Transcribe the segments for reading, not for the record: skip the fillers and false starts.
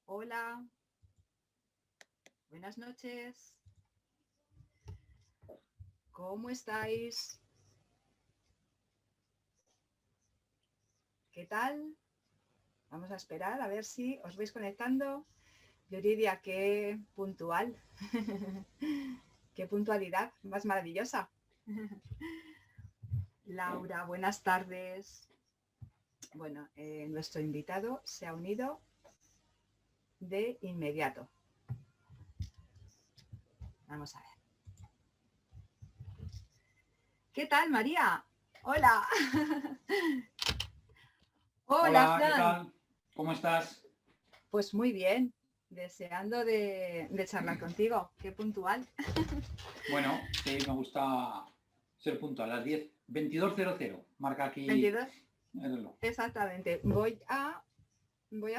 Hola, buenas noches. ¿Cómo estáis? ¿Qué tal? Vamos a esperar a ver si os vais conectando. Yuridia, qué puntual. Qué puntualidad más maravillosa. Laura, buenas tardes. Bueno, nuestro invitado se ha unido de inmediato. Vamos a ver. ¿Qué tal, María? Hola. Hola, Hola, ¿qué Fran. tal? ¿Cómo estás? Pues muy bien. Deseando de charlar contigo. Qué puntual. Bueno, sí, me gusta ser puntual. A las 10:22:00. Marca aquí 22. el reloj. Exactamente. Voy a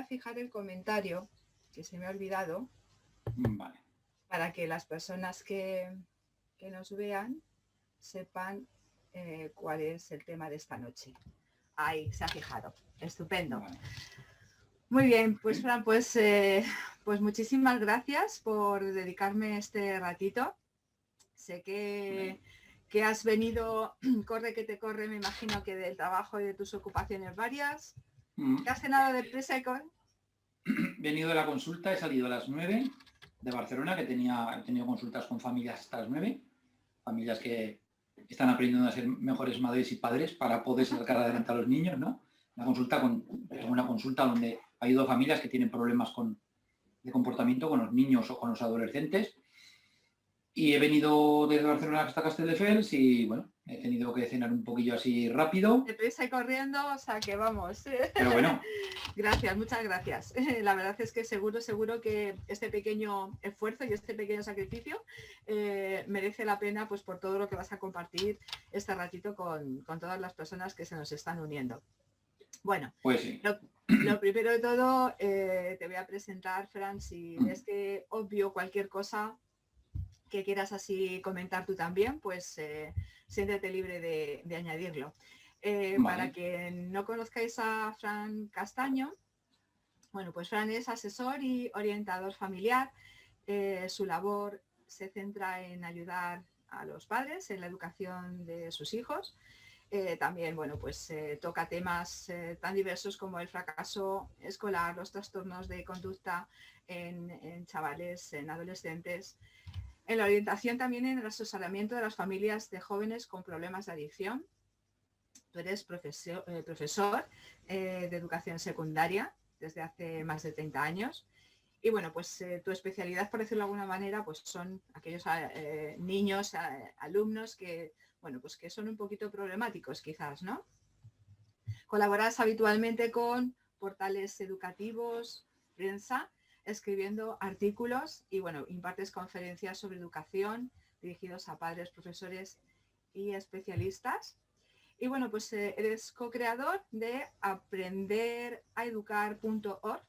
fijar el comentario que se me ha olvidado Vale. para que las personas que nos vean sepan cuál es el tema de esta noche. Ahí, se ha fijado. Estupendo. Vale. Muy bien, pues Fran, pues muchísimas gracias por dedicarme este ratito. Sé que has venido, corre que te corre, me imagino que del trabajo y de tus ocupaciones varias. ¿Qué has cenado de prisa y con? He venido de la consulta, he salido a las 9 de Barcelona, que he tenido consultas con familias hasta las 9, familias que están aprendiendo a ser mejores madres y padres para poder sacar adelante a los niños, ¿no? Una consulta donde ayudo a familias que tienen problemas de comportamiento con los niños o con los adolescentes. Y he venido desde Barcelona hasta Castelldefels y, bueno, he tenido que cenar un poquillo así rápido. Deprisa y corriendo, o sea que vamos. Pero bueno. Gracias, muchas gracias. La verdad es que seguro que este pequeño esfuerzo y este pequeño sacrificio merece la pena pues por todo lo que vas a compartir este ratito con todas las personas que se nos están uniendo. Bueno, pues sí. Lo primero de todo, te voy a presentar, Fran, si ves que obvio cualquier cosa que quieras así comentar tú también, pues siéntete libre de añadirlo. Vale. Para que no conozcáis a Fran Castaño, bueno, pues Fran es asesor y orientador familiar. Su labor se centra en ayudar a los padres en la educación de sus hijos. También, bueno, pues toca temas tan diversos como el fracaso escolar, los trastornos de conducta en chavales, en adolescentes, en la orientación también en el asesoramiento de las familias de jóvenes con problemas de adicción. Tú eres profesor de educación secundaria desde hace más de 30 años. Y bueno, pues tu especialidad, por decirlo de alguna manera, pues son aquellos niños, alumnos que, bueno, pues que son un poquito problemáticos quizás, ¿no? Colaboras habitualmente con portales educativos, prensa, escribiendo artículos y, bueno, impartes conferencias sobre educación dirigidos a padres, profesores y especialistas. Y bueno, pues eres co-creador de aprenderaeducar.org,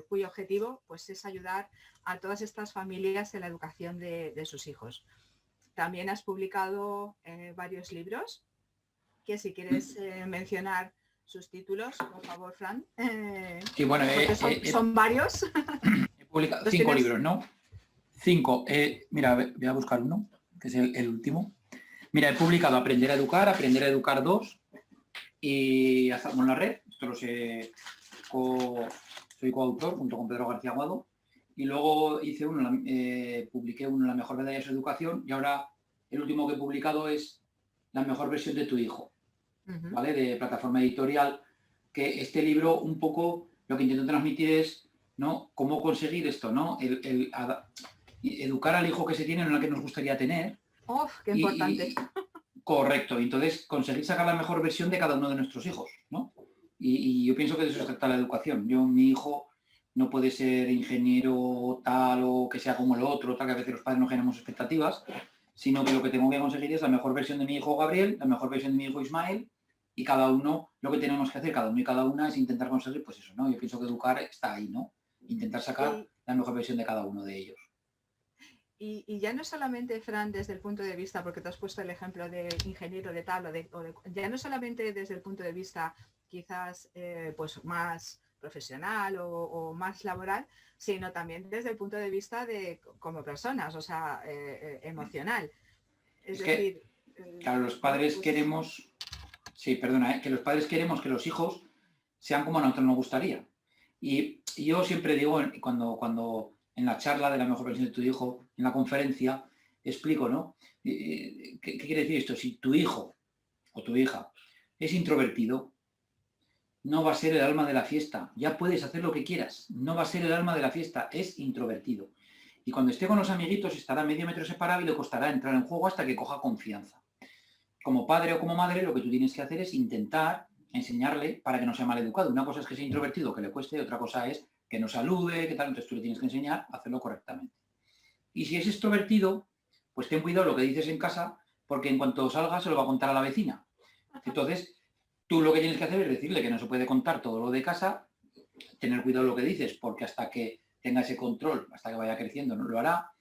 cuyo objetivo pues es ayudar a todas estas familias en la educación de sus hijos. También has publicado varios libros que si quieres mencionar sus títulos, por favor, Fran. Sí, bueno, son varios. He publicado 5 libros, ¿no? 5. Mira, voy a buscar uno, que es el último. Mira, he publicado Aprender a Educar 2 y Azarmo en la Red. Esto lo sé, soy coautor junto con Pedro García Aguado. Y luego publiqué uno, La mejor medalla de su educación, y ahora el último que he publicado es La mejor versión de tu hijo, ¿vale? De Plataforma Editorial, que este libro un poco lo que intento transmitir es, ¿no?, cómo conseguir esto, ¿no? Educar al hijo que se tiene, no el que nos gustaría tener. ¡Qué importante! Correcto, y entonces conseguir sacar la mejor versión de cada uno de nuestros hijos, ¿no? Y yo pienso que de eso se trata la educación. Mi hijo no puede ser ingeniero tal o que sea como el otro, tal, que a veces los padres no generamos expectativas, sino que lo que tengo que conseguir es la mejor versión de mi hijo Gabriel, la mejor versión de mi hijo Ismael, y cada uno, lo que tenemos que hacer, cada uno y cada una, es intentar conseguir, pues eso, ¿no? Yo pienso que educar está ahí, ¿no? Intentar sacar la mejor versión de cada uno de ellos. Y ya no solamente, Fran, desde el punto de vista, porque te has puesto el ejemplo de ingeniero de tal ya no solamente desde el punto de vista quizás pues más profesional o más laboral, sino también desde el punto de vista de como personas, o sea, emocional. Es decir, claro, los bueno, padres pues queremos, sí, perdona, que los padres queremos que los hijos sean como a nosotros nos gustaría. Y yo siempre digo, cuando en la charla de la mejor versión de tu hijo, en la conferencia, explico, ¿no? ¿Qué quiere decir esto? Si tu hijo o tu hija es introvertido, no va a ser el alma de la fiesta. Ya puedes hacer lo que quieras. No va a ser el alma de la fiesta, es introvertido. Y cuando esté con los amiguitos estará medio metro separado y le costará entrar en juego hasta que coja confianza. Como padre o como madre, lo que tú tienes que hacer es intentar enseñarle para que no sea mal educado. Una cosa es que sea introvertido, que le cueste, y otra cosa es que no salude, que tal. Entonces tú le tienes que enseñar a hacerlo correctamente. Y si es extrovertido, pues ten cuidado lo que dices en casa, porque en cuanto salga se lo va a contar a la vecina. Entonces, tú lo que tienes que hacer es decirle que no se puede contar todo lo de casa, tener cuidado lo que dices, porque hasta que tenga ese control, hasta que vaya creciendo, no lo hará,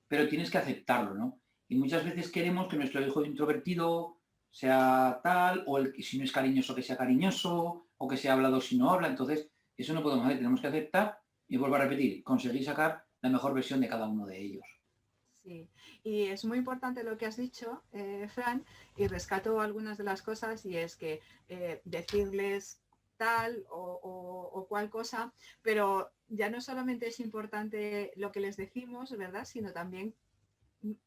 pero tienes que aceptarlo, ¿no? Y muchas veces queremos que nuestro hijo introvertido sea tal, o si no es cariñoso, que sea cariñoso, o que sea hablado si no habla. Entonces, eso no podemos hacer, tenemos que aceptar y vuelvo a repetir, conseguir sacar la mejor versión de cada uno de ellos. sí, y es muy importante lo que has dicho, Fran, y rescato algunas de las cosas, y es que decirles tal o cual cosa, pero ya no solamente es importante lo que les decimos, ¿verdad? Sino también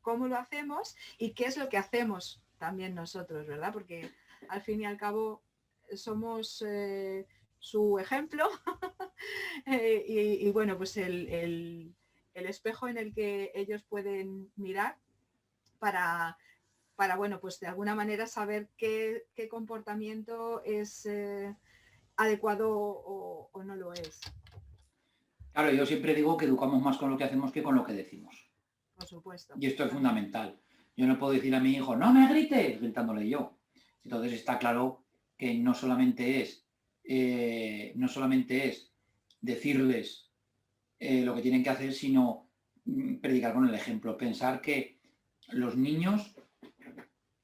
cómo lo hacemos y qué es lo que hacemos también nosotros, ¿verdad? Porque al fin y al cabo somos su ejemplo y, bueno, pues el espejo en el que ellos pueden mirar para, bueno, pues de alguna manera saber qué comportamiento es adecuado o no lo es. Claro, yo siempre digo que educamos más con lo que hacemos que con lo que decimos. Por supuesto. Y esto es fundamental. Yo no puedo decir a mi hijo, no me grites, gritándole yo. Entonces está claro que no solamente es decirles lo que tienen que hacer, sino predicar con el ejemplo. Pensar que los niños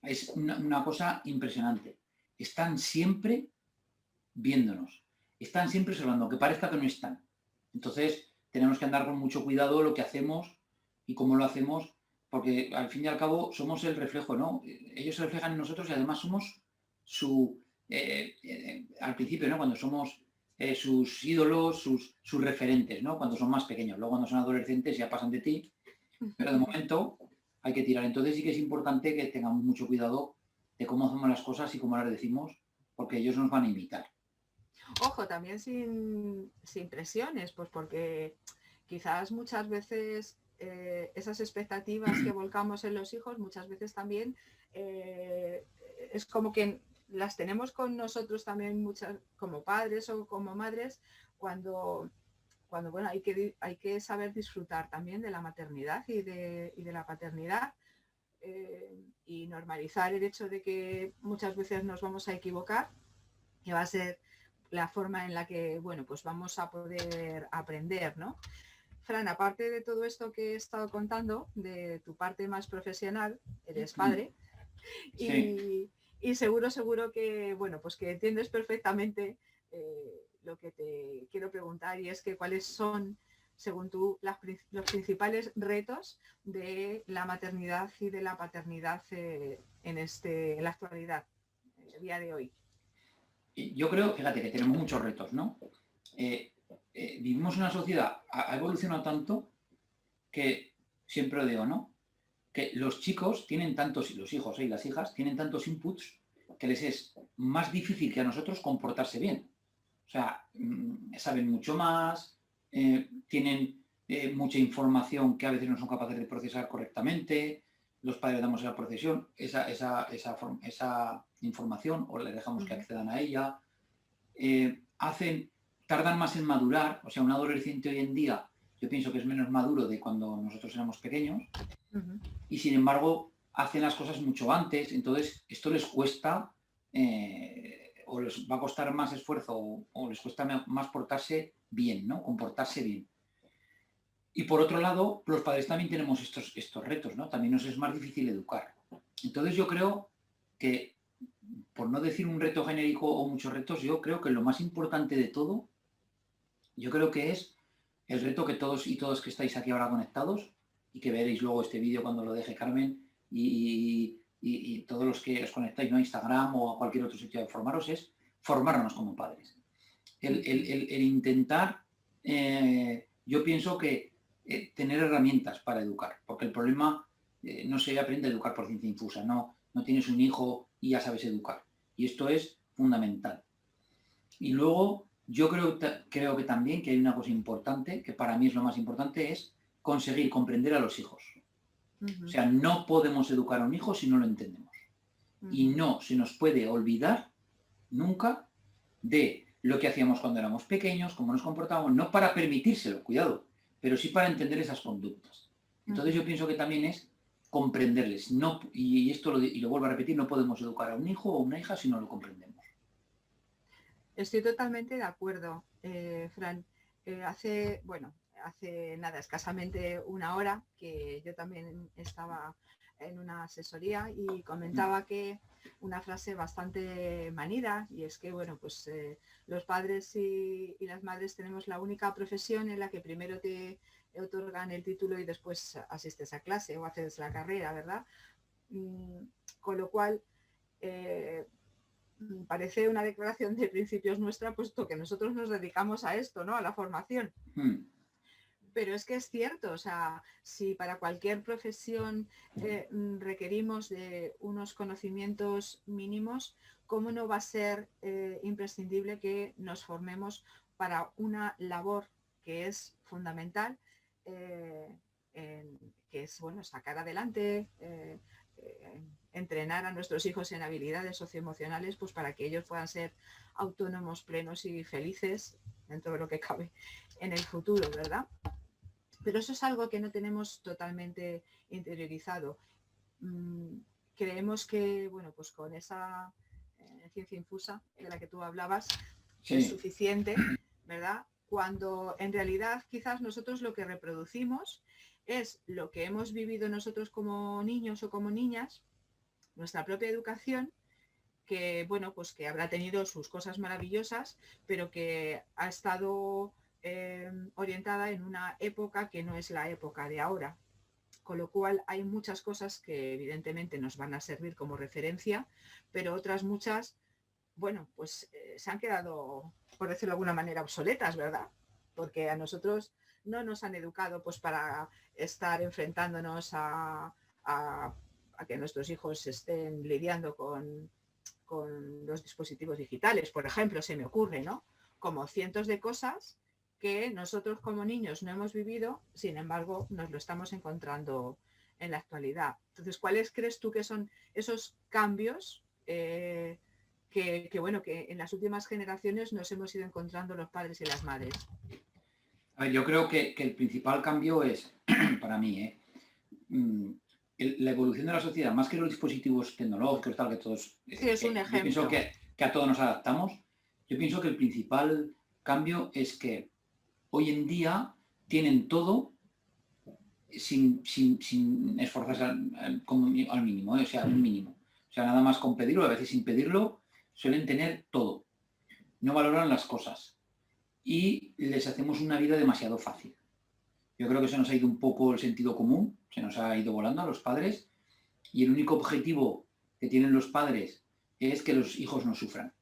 es una cosa impresionante. Están siempre viéndonos. Están siempre observando, aunque parezca que no están. Entonces, tenemos que andar con mucho cuidado lo que hacemos y cómo lo hacemos, porque al fin y al cabo somos el reflejo, ¿no? Ellos se reflejan en nosotros y además somos al principio, ¿no? Cuando somos sus ídolos, sus referentes, ¿no? Cuando son más pequeños. Luego cuando son adolescentes ya pasan de ti, pero de momento hay que tirar. Entonces sí que es importante que tengamos mucho cuidado de cómo hacemos las cosas y cómo las decimos, porque ellos nos van a imitar. Ojo, también sin presiones, pues porque quizás muchas veces esas expectativas que volcamos en los hijos, muchas veces también es como que las tenemos con nosotros también muchas, como padres o como madres, cuando bueno, hay que saber disfrutar también de la maternidad y de la paternidad y normalizar el hecho de que muchas veces nos vamos a equivocar, que va a ser la forma en la que, bueno, pues vamos a poder aprender, ¿no? Fran, aparte de todo esto que he estado contando, de tu parte más profesional, eres padre, Sí. y seguro que, bueno, pues que entiendes perfectamente lo que te quiero preguntar, y es que cuáles son, según tú, los principales retos de la maternidad y de la paternidad en la actualidad, el día de hoy. Yo creo, fíjate, que tenemos muchos retos, ¿no? Vivimos en una sociedad, ha evolucionado tanto que siempre lo digo, ¿no? Que los chicos tienen tantos, los hijos y las hijas tienen tantos inputs que les es más difícil que a nosotros comportarse bien. O sea, saben mucho más, tienen mucha información que a veces no son capaces de procesar correctamente, los padres damos esa información o les dejamos que accedan a ella, tardan más en madurar, o sea, un adolescente hoy en día yo pienso que es menos maduro de cuando nosotros éramos pequeños, y sin embargo hacen las cosas mucho antes, entonces esto les cuesta o les va a costar más esfuerzo o les cuesta más portarse bien, ¿no? Comportarse bien. Y por otro lado, los padres también tenemos estos retos, ¿no? También nos es más difícil educar. Entonces yo creo que por no decir un reto genérico o muchos retos, yo creo que lo más importante de todo, yo creo que es el reto que todos y todas que estáis aquí ahora conectados y que veréis luego este vídeo cuando lo deje Carmen y todos los que os conectáis, ¿no?, a Instagram o a cualquier otro sitio de formaros, es formarnos como padres. El intentar, yo pienso que tener herramientas para educar, porque el problema no se aprende a educar por ciencia infusa, no tienes un hijo y ya sabes educar. Y esto es fundamental. Y luego yo creo que también que hay una cosa importante, que para mí es lo más importante, es conseguir comprender a los hijos. O sea, no podemos educar a un hijo si no lo entendemos. Y no se nos puede olvidar nunca de lo que hacíamos cuando éramos pequeños, cómo nos comportábamos, no para permitírselo, cuidado, pero sí para entender esas conductas. Entonces yo pienso que también es comprenderles. No, y esto lo vuelvo a repetir, no podemos educar a un hijo o una hija si no lo comprendemos. Estoy totalmente de acuerdo, Fran. Hace nada, escasamente una hora, que yo también estaba en una asesoría y comentaba que una frase bastante manida, y es que, bueno, pues los padres y las madres tenemos la única profesión en la que primero te otorgan el título y después asistes a clase o haces la carrera, ¿verdad? Con lo cual, parece una declaración de principios nuestra, puesto que nosotros nos dedicamos a esto, ¿no?, a la formación. Pero es que es cierto, o sea, si para cualquier profesión requerimos de unos conocimientos mínimos, ¿cómo no va a ser imprescindible que nos formemos para una labor que es fundamental, que es, bueno, sacar adelante, entrenar a nuestros hijos en habilidades socioemocionales, pues para que ellos puedan ser autónomos, plenos y felices dentro de lo que cabe en el futuro, ¿verdad? Pero eso es algo que no tenemos totalmente interiorizado. Creemos que, bueno, pues con esa ciencia infusa de la que tú hablabas, sí, es suficiente, ¿verdad? Cuando en realidad quizás nosotros lo que reproducimos es lo que hemos vivido nosotros como niños o como niñas, nuestra propia educación, que, bueno, pues que habrá tenido sus cosas maravillosas, pero que ha estado orientada en una época que no es la época de ahora. Con lo cual hay muchas cosas que evidentemente nos van a servir como referencia, pero otras muchas, bueno, pues se han quedado, por decirlo de alguna manera, obsoletas, ¿verdad? Porque a nosotros no nos han educado pues para estar enfrentándonos a que nuestros hijos estén lidiando con los dispositivos digitales, por ejemplo, se me ocurre, ¿no? Como cientos de cosas que nosotros como niños no hemos vivido, sin embargo, nos lo estamos encontrando en la actualidad. Entonces, ¿cuáles crees tú que son esos cambios que bueno, que en las últimas generaciones nos hemos ido encontrando los padres y las madres? A ver, yo creo que el principal cambio es, para mí, la evolución de la sociedad, más que los dispositivos tecnológicos, tal, que todos... Sí, es un ejemplo. Yo pienso que a todos nos adaptamos. Yo pienso que el principal cambio es que hoy en día tienen todo sin esforzarse al mínimo, o sea, un mínimo. O sea, nada más con pedirlo, a veces sin pedirlo, suelen tener todo. No valoran las cosas. Y les hacemos una vida demasiado fácil. Yo creo que se nos ha ido un poco el sentido común, se nos ha ido volando a los padres, y el único objetivo que tienen los padres es que los hijos no sufran,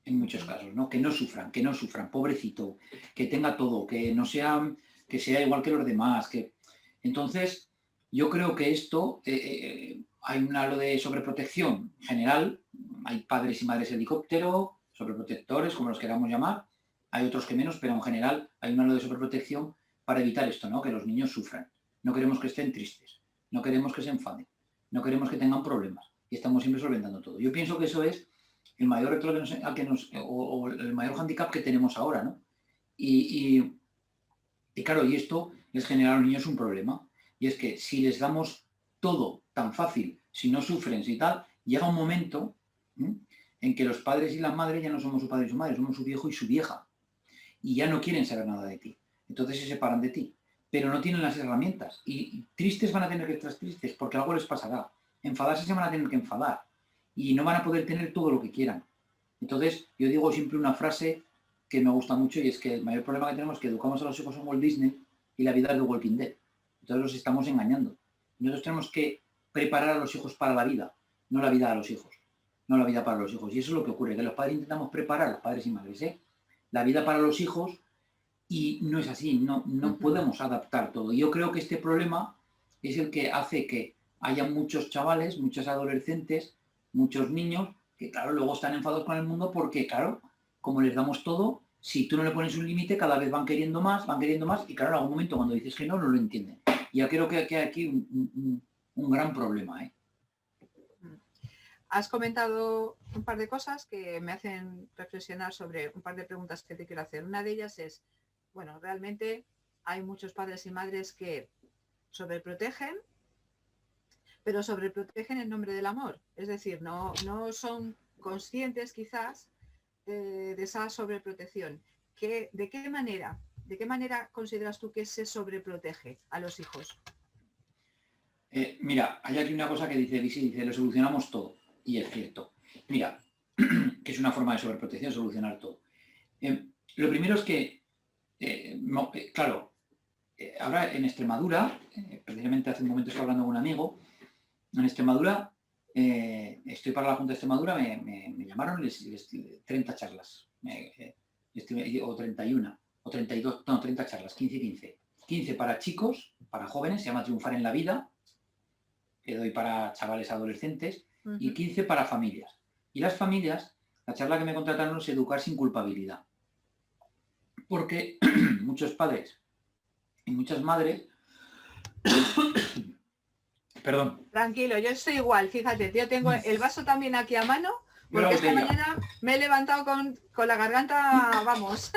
en muchos casos, ¿no? Que no sufran, pobrecito, que tenga todo, que sea igual que los demás. Entonces, yo creo que esto, hay un halo de sobreprotección general, hay padres y madres helicóptero, sobreprotectores, como los queramos llamar, hay otros que menos, pero en general hay un halo de sobreprotección para evitar esto, ¿no? Que los niños sufran. No queremos que estén tristes, no queremos que se enfaden, no queremos que tengan problemas y estamos siempre solventando todo. Yo pienso que eso es el mayor reto o el mayor hándicap que tenemos ahora, ¿no? Y claro, y esto les genera a los niños un problema, y es que si les damos todo tan fácil, si no sufren, si tal, llega un momento en que los padres y las madres ya no somos su padre y su madre, somos su viejo y su vieja, y ya no quieren saber nada de ti. Entonces se separan de ti, pero no tienen las herramientas. Y tristes van a tener que estar tristes porque algo les pasará. Enfadarse se van a tener que enfadar. y no van a poder tener todo lo que quieran. Entonces, yo digo siempre una frase que me gusta mucho y es que el mayor problema que tenemos es que educamos a los hijos en Walt Disney y la vida es de Walking Dead. Entonces los estamos engañando. Nosotros tenemos que preparar a los hijos para la vida, no la vida a los hijos, no la vida para los hijos. Y eso es lo que ocurre, que los padres intentamos preparar, los padres y madres, la vida para los hijos y no es así, no podemos adaptar todo. Yo creo que este problema es el que hace que haya muchos chavales, muchos adolescentes, muchos niños que, claro, luego están enfadados con el mundo porque, claro, como les damos todo, si tú no le pones un límite, cada vez van queriendo más, y, claro, en algún momento cuando dices que no, no lo entienden. Y yo creo que hay aquí un gran problema, Has comentado un par de cosas que me hacen reflexionar sobre un par de preguntas que te quiero hacer. Una de ellas es, bueno, realmente hay muchos padres y madres que sobreprotegen, pero sobreprotegen en nombre del amor. Es decir, no son conscientes quizás de esa sobreprotección. ¿De qué manera consideras tú que se sobreprotege a los hijos? Mira, hay aquí una cosa que dice, lo solucionamos todo. Y es cierto. Mira, que es una forma de sobreprotección, solucionar todo. Lo primero es que, claro, ahora en Extremadura, precisamente hace un momento estaba hablando con un amigo, en Extremadura, estoy para la Junta de Extremadura, me llamaron 30 charlas, o 31, o 32, no, 30 charlas, 15 y 15. 15 para chicos, para jóvenes, se llama Triunfar en la Vida, que doy para chavales adolescentes, y 15 para familias. Y las familias, la charla que me contrataron es educar sin culpabilidad. Porque muchos padres y muchas madres... Perdón. Tranquilo, yo estoy igual, fíjate, yo tengo el vaso también aquí a mano, porque esta mañana me he levantado con la garganta, vamos,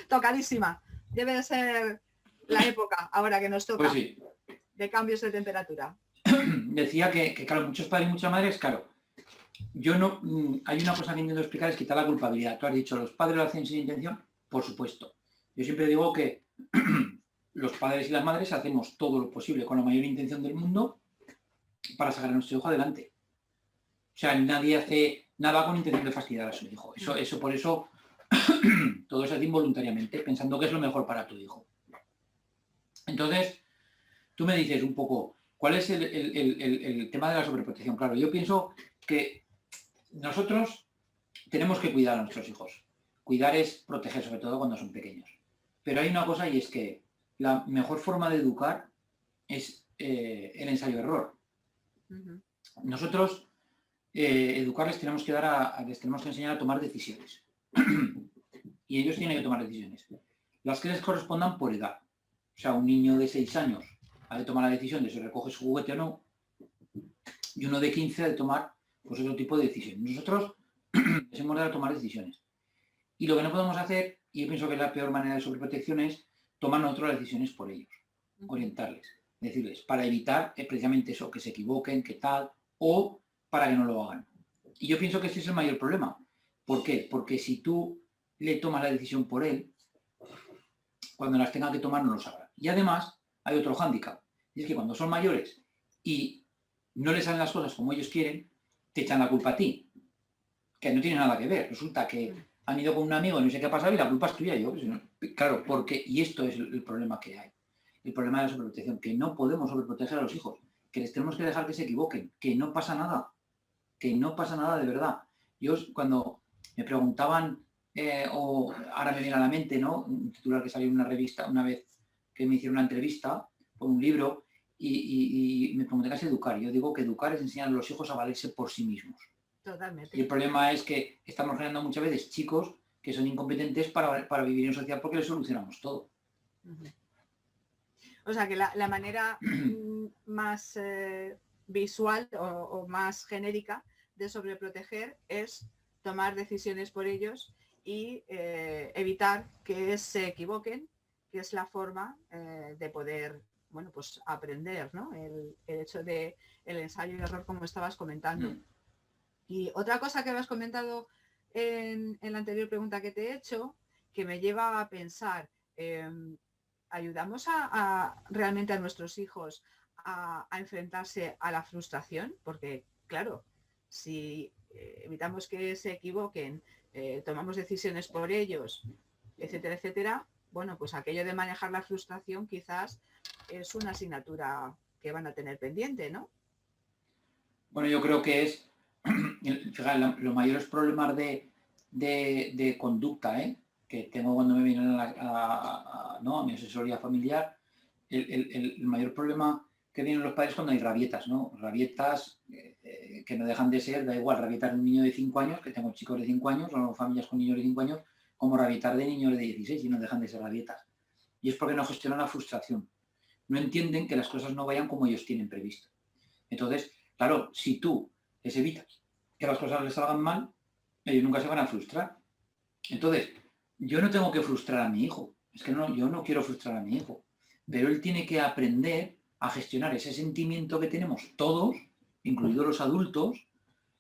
tocadísima. Debe de ser la época ahora que nos toca, pues sí, de cambios de temperatura. Decía que, claro, muchos padres y muchas madres, claro, yo no, hay una cosa que intento explicar, es quitar la culpabilidad. Tú has dicho, ¿los padres lo hacen sin intención? Por supuesto. Yo siempre digo que los padres y las madres hacemos todo lo posible con la mayor intención del mundo para sacar a nuestro hijo adelante. O sea, nadie hace nada con intención de fastidiar a su hijo. Eso por eso todo se hace involuntariamente, pensando que es lo mejor para tu hijo. Entonces, tú me dices un poco, ¿cuál es el tema de la sobreprotección? Claro, yo pienso que nosotros tenemos que cuidar a nuestros hijos. Cuidar es proteger, sobre todo cuando son pequeños. Pero hay una cosa y es que la mejor forma de educar es el ensayo-error. Nosotros educarles tenemos que les tenemos que enseñar a tomar decisiones. Y ellos tienen que tomar decisiones. Las que les correspondan por edad. O sea, un niño de 6 años ha de tomar la decisión de si recoge su juguete o no. Y uno de 15 ha de tomar pues, otro tipo de decisiones. Nosotros les hemos de tomar decisiones. Y lo que no podemos hacer, y yo pienso que la peor manera de sobreprotección es tomar nosotros las decisiones por ellos. Orientarles. Decirles, para evitar precisamente eso, que se equivoquen, que tal, o para que no lo hagan. Y yo pienso que ese es el mayor problema. ¿Por qué? Porque si tú le tomas la decisión por él, cuando las tenga que tomar no lo sabrá. Y además hay otro hándicap. Y es que cuando son mayores y no les salen las cosas como ellos quieren, te echan la culpa a ti. Que no tiene nada que ver. Resulta que han ido con un amigo y no sé qué ha pasado y la culpa es tuya. Claro, porque, y esto es el problema que hay. El problema de la sobreprotección, que no podemos sobreproteger a los hijos, que les tenemos que dejar que se equivoquen, que no pasa nada, de verdad. Yo cuando me preguntaban, o ahora me viene a la mente, ¿no? Un titular que salió en una revista una vez que me hicieron una entrevista por un libro y me pregunté qué es educar. Yo digo que educar es enseñar a los hijos a valerse por sí mismos. Totalmente. Y el problema es que estamos generando muchas veces chicos que son incompetentes para vivir en sociedad porque les solucionamos todo. O sea que la manera más visual o más genérica de sobreproteger es tomar decisiones por ellos y evitar que se equivoquen, que es la forma de poder, bueno, pues aprender, ¿no? El hecho de el ensayo y error, como estabas comentando. Y otra cosa que habías comentado en la anterior pregunta que te he hecho, que me lleva a pensar, ¿ayudamos realmente a nuestros hijos a enfrentarse a la frustración? Porque, claro, si evitamos que se equivoquen, tomamos decisiones por ellos, etcétera, etcétera, bueno, pues aquello de manejar la frustración quizás es una asignatura que van a tener pendiente, ¿no? Bueno, yo creo que es, fíjate, los mayores problemas de conducta, que tengo cuando me vienen ¿no? a mi asesoría familiar, el mayor problema que vienen los padres cuando hay rabietas, ¿no? Rabietas que no dejan de ser, da igual, rabietas de un niño de 5 años, que tengo chicos de 5 años, o familias con niños de 5 años, como rabietas de niños de 16 y no dejan de ser rabietas. Y es porque no gestionan la frustración. No entienden que las cosas no vayan como ellos tienen previsto. Entonces, claro, si tú les evitas que las cosas les salgan mal, ellos nunca se van a frustrar. Entonces, yo no tengo que frustrar a mi hijo. Es que no, yo no quiero frustrar a mi hijo. Pero él tiene que aprender a gestionar ese sentimiento que tenemos todos, incluidos los adultos,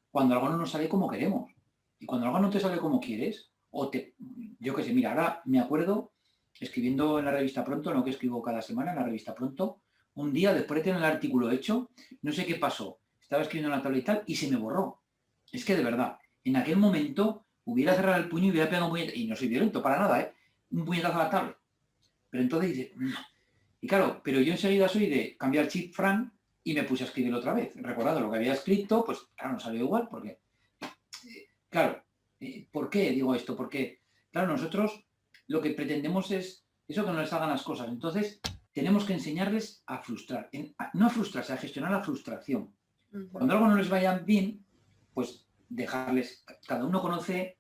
cuando algo no nos sale como queremos. Y cuando algo no te sale como quieres, yo qué sé, mira, ahora me acuerdo, escribiendo en la revista Pronto, lo que escribo cada semana en la revista Pronto, un día después de tener el artículo hecho, no sé qué pasó, estaba escribiendo en la tablet y tal, y se me borró. Es que de verdad, en aquel momento hubiera cerrado el puño y hubiera pegado un puñetazo, y no soy violento para nada, un puñetazo a la tablet. Pero entonces dice, y claro, pero yo enseguida soy de cambiar chip, Fran, y me puse a escribirlo otra vez. Recordando lo que había escrito, pues claro, no salió igual, porque, claro, ¿por qué digo esto? Porque, claro, nosotros lo que pretendemos es eso, que no les hagan las cosas. Entonces, tenemos que enseñarles a frustrar, no a frustrarse, a gestionar la frustración. Cuando algo no les vaya bien, pues dejarles, cada uno conoce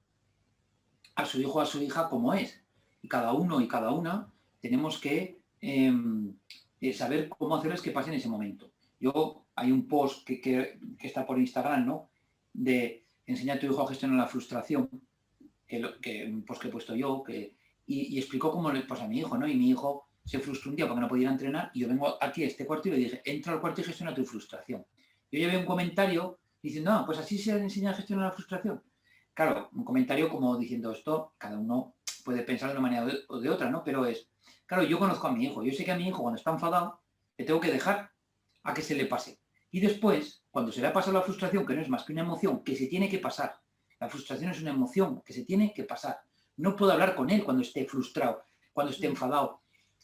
a su hijo o a su hija como es. Y cada uno y cada una tenemos que saber cómo hacerles que pasen ese momento. Hay un post que está por Instagram, ¿no? De enseñar a tu hijo a gestionar la frustración, un post que he puesto yo, y explicó cómo le pasa a mi hijo, ¿no? Y mi hijo se frustró un día porque no podía ir a entrenar, y yo vengo aquí a este cuarto y le dije, entra al cuarto y gestiona tu frustración. Yo llevé un comentario diciendo, pues así se enseña a gestionar la frustración. Claro, un comentario como diciendo esto, cada uno puede pensar de una manera o de otra, ¿no? Pero claro, yo conozco a mi hijo, yo sé que a mi hijo cuando está enfadado le tengo que dejar a que se le pase. Y después, cuando se le ha pasado la frustración, que no es más que una emoción que se tiene que pasar, la frustración es una emoción que se tiene que pasar. No puedo hablar con él cuando esté frustrado, cuando esté enfadado,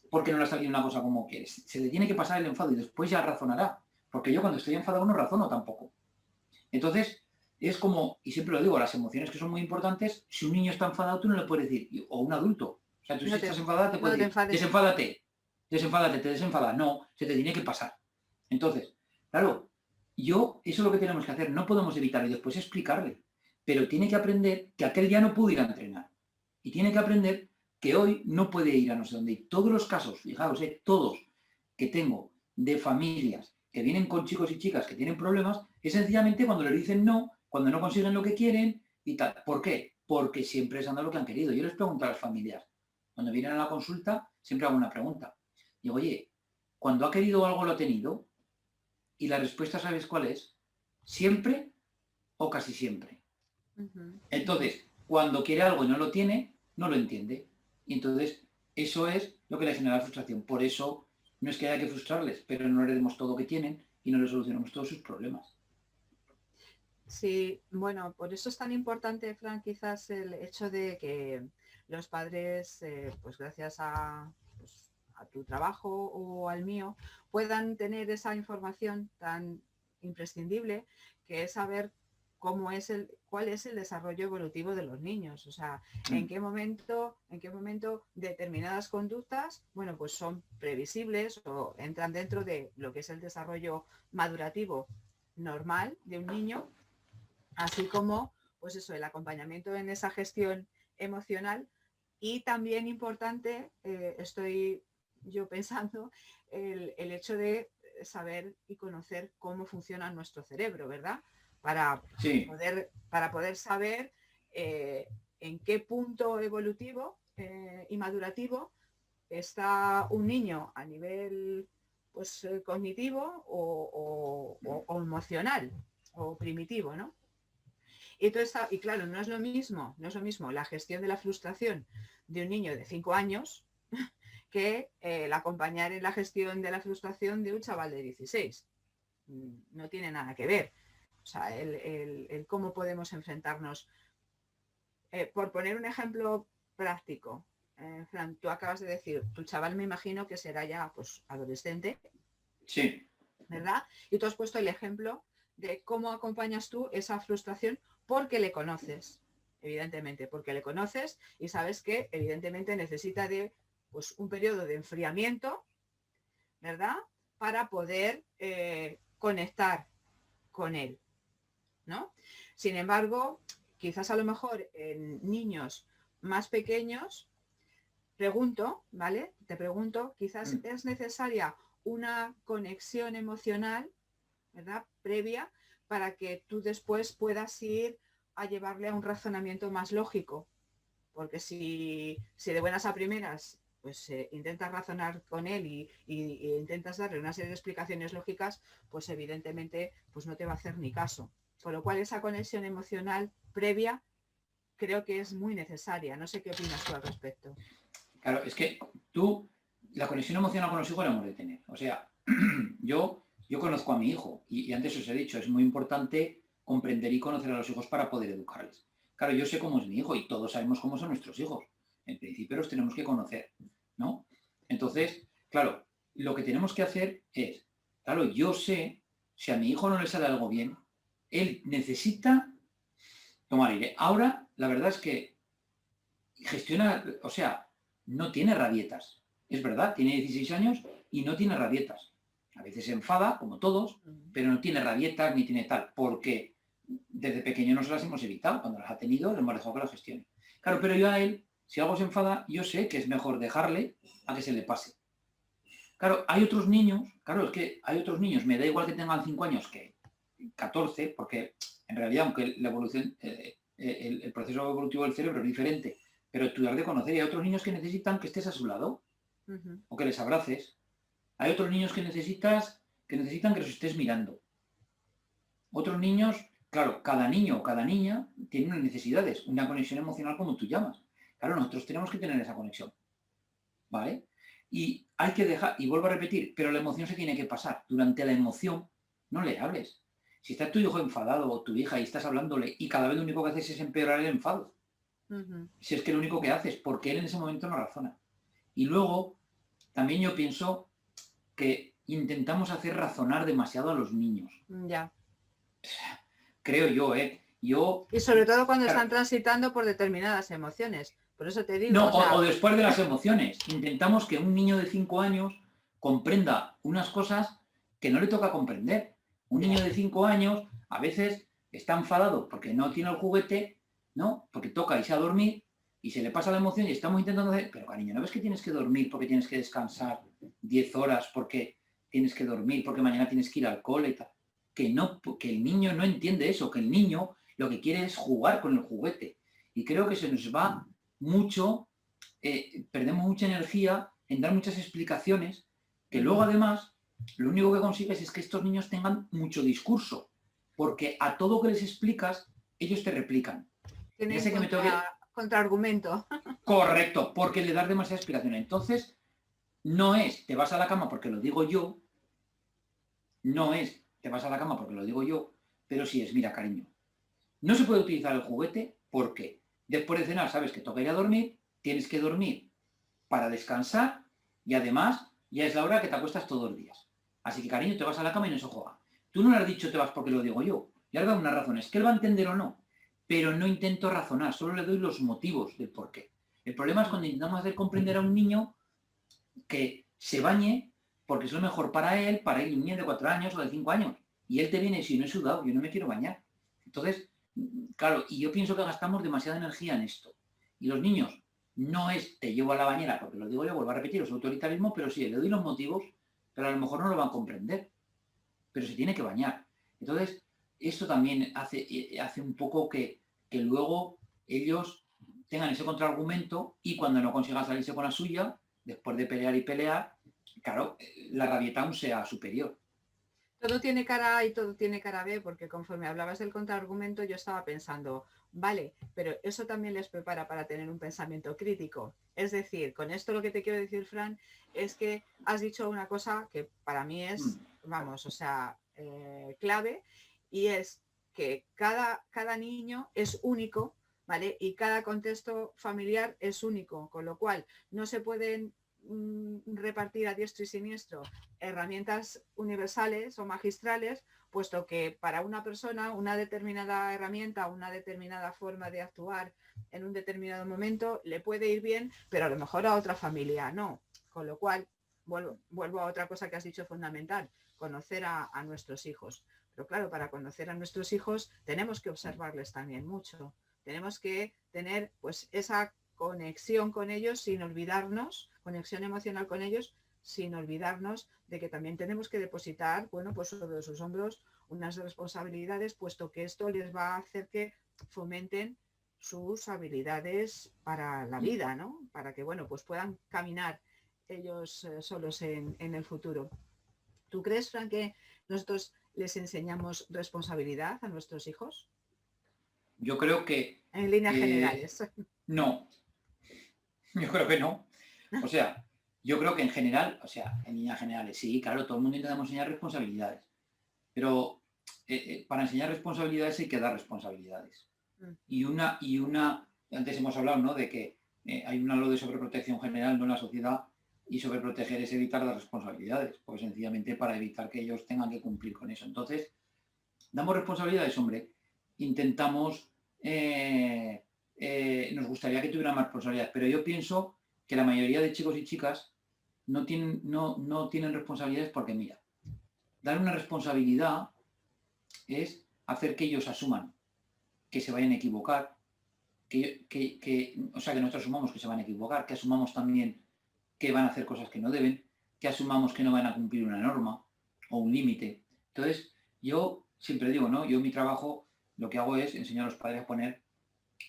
porque no le ha salido una cosa como quieres. Se le tiene que pasar el enfado y después ya razonará. Porque yo cuando estoy enfadado no razono tampoco. Entonces, es como, y siempre lo digo, las emociones que son muy importantes, si un niño está enfadado tú no le puedes decir, o un adulto, o sea, tú si estás enfadado te puedes decir, desenfádate, te desenfadas. No, se te tiene que pasar. Entonces, claro, eso es lo que tenemos que hacer, no podemos evitarlo y después explicarle, pero tiene que aprender que aquel día no pudo ir a entrenar y tiene que aprender que hoy no puede ir a no sé dónde. Y todos los casos, fijaos, todos que tengo de familias que vienen con chicos y chicas que tienen problemas, es sencillamente cuando les dicen no, cuando no consiguen lo que quieren y tal. ¿Por qué? Porque siempre es dando lo que han querido. Yo les pregunto a las familias, cuando vienen a la consulta, siempre hago una pregunta. Digo, oye, cuando ha querido algo lo ha tenido, y la respuesta, ¿sabes cuál es? Siempre o casi siempre. Entonces, cuando quiere algo y no lo tiene, no lo entiende. Y entonces, eso es lo que le genera la frustración. Por eso, no es que haya que frustrarles, pero no le demos todo lo que tienen y no les solucionamos todos sus problemas. Sí, bueno, por eso es tan importante, Fran, quizás el hecho de que los padres, pues gracias pues, a tu trabajo o al mío, puedan tener esa información tan imprescindible que es saber cuál es el desarrollo evolutivo de los niños. O sea, en qué momento determinadas conductas, bueno, pues son previsibles o entran dentro de lo que es el desarrollo madurativo normal de un niño, así como, pues eso, el acompañamiento en esa gestión emocional. Y también importante, estoy yo pensando, el hecho de saber y conocer cómo funciona nuestro cerebro, ¿verdad? Para poder saber en qué punto evolutivo y madurativo está un niño a nivel pues cognitivo o emocional o primitivo, ¿no? Y claro, no es lo mismo la gestión de la frustración de un niño de 5 años que el acompañar en la gestión de la frustración de un chaval de 16. No tiene nada que ver. O sea, el cómo podemos enfrentarnos. Por poner un ejemplo práctico, Fran, tú acabas de decir, tu chaval me imagino que será ya pues adolescente, Sí. ¿verdad? Y tú has puesto el ejemplo de cómo acompañas tú esa frustración porque le conoces, evidentemente, porque le conoces y sabes que evidentemente necesita de pues, un periodo de enfriamiento, ¿verdad? Para poder conectar con él, ¿no? Sin embargo, quizás a lo mejor en niños más pequeños, pregunto, ¿vale? Te pregunto, quizás es necesaria una conexión emocional, ¿verdad? Previa para que tú después puedas ir a llevarle a un razonamiento más lógico. Porque si de buenas a primeras pues intentas razonar con él y intentas darle una serie de explicaciones lógicas, pues evidentemente pues no te va a hacer ni caso. Por lo cual esa conexión emocional previa creo que es muy necesaria. No sé qué opinas tú al respecto. Claro, es que tú, la conexión emocional con los hijos la hemos de tener. O sea, yo conozco a mi hijo y antes os he dicho, es muy importante comprender y conocer a los hijos para poder educarles. Claro, yo sé cómo es mi hijo y todos sabemos cómo son nuestros hijos. En principio los tenemos que conocer, ¿no? Entonces, claro, lo que tenemos que hacer es, claro, yo sé, si a mi hijo no le sale algo bien, él necesita tomar aire. Ahora, la verdad es que gestiona, o sea, no tiene rabietas. Es verdad, tiene 16 años y no tiene rabietas. A veces se enfada, como todos, pero no tiene rabietas ni tiene tal, porque desde pequeño nos las hemos evitado. Cuando las ha tenido, le hemos dejado que lo gestione. Claro, pero yo a él, si algo se enfada, yo sé que es mejor dejarle a que se le pase. Claro, hay otros niños, claro, es que hay otros niños, me da igual que tengan 5 años que 14, porque en realidad, aunque la evolución, el proceso evolutivo del cerebro es diferente, pero tú has de conocer, y hay otros niños que necesitan que estés a su lado o que les abraces. Hay otros niños que necesitan que los estés mirando. Otros niños, claro, cada niño o cada niña tiene unas necesidades, una conexión emocional como tú llamas. Claro, nosotros tenemos que tener esa conexión, ¿vale? Y hay que dejar, y vuelvo a repetir, pero la emoción se tiene que pasar. Durante la emoción, no le hables. Si está tu hijo enfadado o tu hija y estás hablándole y cada vez lo único que haces es empeorar el enfado. Si es que lo único que haces, porque él en ese momento no razona. Y luego, también yo pienso que intentamos hacer razonar demasiado a los niños. Ya. Creo yo, ¿eh? Y sobre todo cuando claro, están transitando por determinadas emociones. Por eso te digo. No, O sea, o después de las emociones. Intentamos que un niño de 5 años comprenda unas cosas que no le toca comprender. Un niño de 5 años a veces está enfadado porque no tiene el juguete, ¿no? Porque toca irse a dormir y se le pasa la emoción y estamos intentando hacer, pero cariño, ¿no ves que tienes que dormir porque tienes que descansar 10 horas porque tienes que dormir porque mañana tienes que ir al cole y tal? Que el niño no entiende eso, que el niño lo que quiere es jugar con el juguete. Y creo que se nos va mucho, perdemos mucha energía en dar muchas explicaciones que luego además lo único que consigues es que estos niños tengan mucho discurso, porque a todo que les explicas, ellos te replican. tienen contraargumento. Correcto, porque le das demasiada explicación. Entonces, no es te vas a la cama porque lo digo yo, no es te vas a la cama porque lo digo yo, pero sí es, mira, cariño, no se puede utilizar el juguete porque después de cenar sabes que toca ir a dormir, tienes que dormir para descansar y además ya es la hora que te acuestas todos los días. Así que, cariño, te vas a la cama y no se juega. Tú no le has dicho te vas porque lo digo yo. Le has dado unas razones, que él va a entender o no. Pero no intento razonar, solo le doy los motivos del por qué. El problema es cuando intentamos hacer comprender a un niño que se bañe porque es lo mejor para él, un niño de 4 años o de 5 años. Y él te viene y si no he sudado, yo no me quiero bañar. Entonces, claro, y yo pienso que gastamos demasiada energía en esto. Y los niños, no es te llevo a la bañera, porque lo digo yo, vuelvo a repetir, es autoritarismo, pero sí, le doy los motivos, pero a lo mejor no lo van a comprender. Pero se tiene que bañar. Entonces, esto también hace un poco que luego ellos tengan ese contraargumento y cuando no consigan salirse con la suya, después de pelear y pelear, claro, la rabieta aún sea superior. Todo tiene cara A y todo tiene cara B, porque conforme hablabas del contraargumento yo estaba pensando, vale, pero eso también les prepara para tener un pensamiento crítico. Es decir, con esto lo que te quiero decir, Fran, es que has dicho una cosa que para mí es, vamos, o sea, clave, y es que cada niño es único, ¿vale? Y cada contexto familiar es único, con lo cual no se pueden repartir a diestro y siniestro herramientas universales o magistrales, puesto que para una persona una determinada herramienta, una determinada forma de actuar en un determinado momento le puede ir bien, pero a lo mejor a otra familia no. Con lo cual, vuelvo a otra cosa que has dicho fundamental, conocer a nuestros hijos. Pero claro, para conocer a nuestros hijos tenemos que observarles también mucho. Tenemos que tener pues esa conexión con ellos sin olvidarnos, conexión emocional con ellos, sin olvidarnos de que también tenemos que depositar, bueno, pues sobre sus hombros unas responsabilidades, puesto que esto les va a hacer que fomenten sus habilidades para la vida, ¿no? Para que, bueno, pues puedan caminar ellos solos en el futuro. ¿Tú crees, Fran, que nosotros les enseñamos responsabilidad a nuestros hijos? Yo creo que... En líneas generales. No, yo creo que no. O sea, yo creo que en general, o sea, en líneas generales, sí, claro, todo el mundo intentamos enseñar responsabilidades. Pero para enseñar responsabilidades hay que dar responsabilidades. Y una, antes hemos hablado, ¿no?, de que hay una ley de sobreprotección general, ¿no?, en la sociedad, y sobreproteger es evitar las responsabilidades, pues sencillamente para evitar que ellos tengan que cumplir con eso. Entonces, damos responsabilidades, hombre, intentamos, nos gustaría que tuvieran más responsabilidades, pero yo pienso que la mayoría de chicos y chicas no tienen responsabilidades porque, mira, dar una responsabilidad es hacer que ellos asuman que se vayan a equivocar, o sea, que nosotros asumamos que se van a equivocar, que asumamos también que van a hacer cosas que no deben, que asumamos que no van a cumplir una norma o un límite. Entonces, yo siempre digo, ¿no? Yo en mi trabajo lo que hago es enseñar a los padres a poner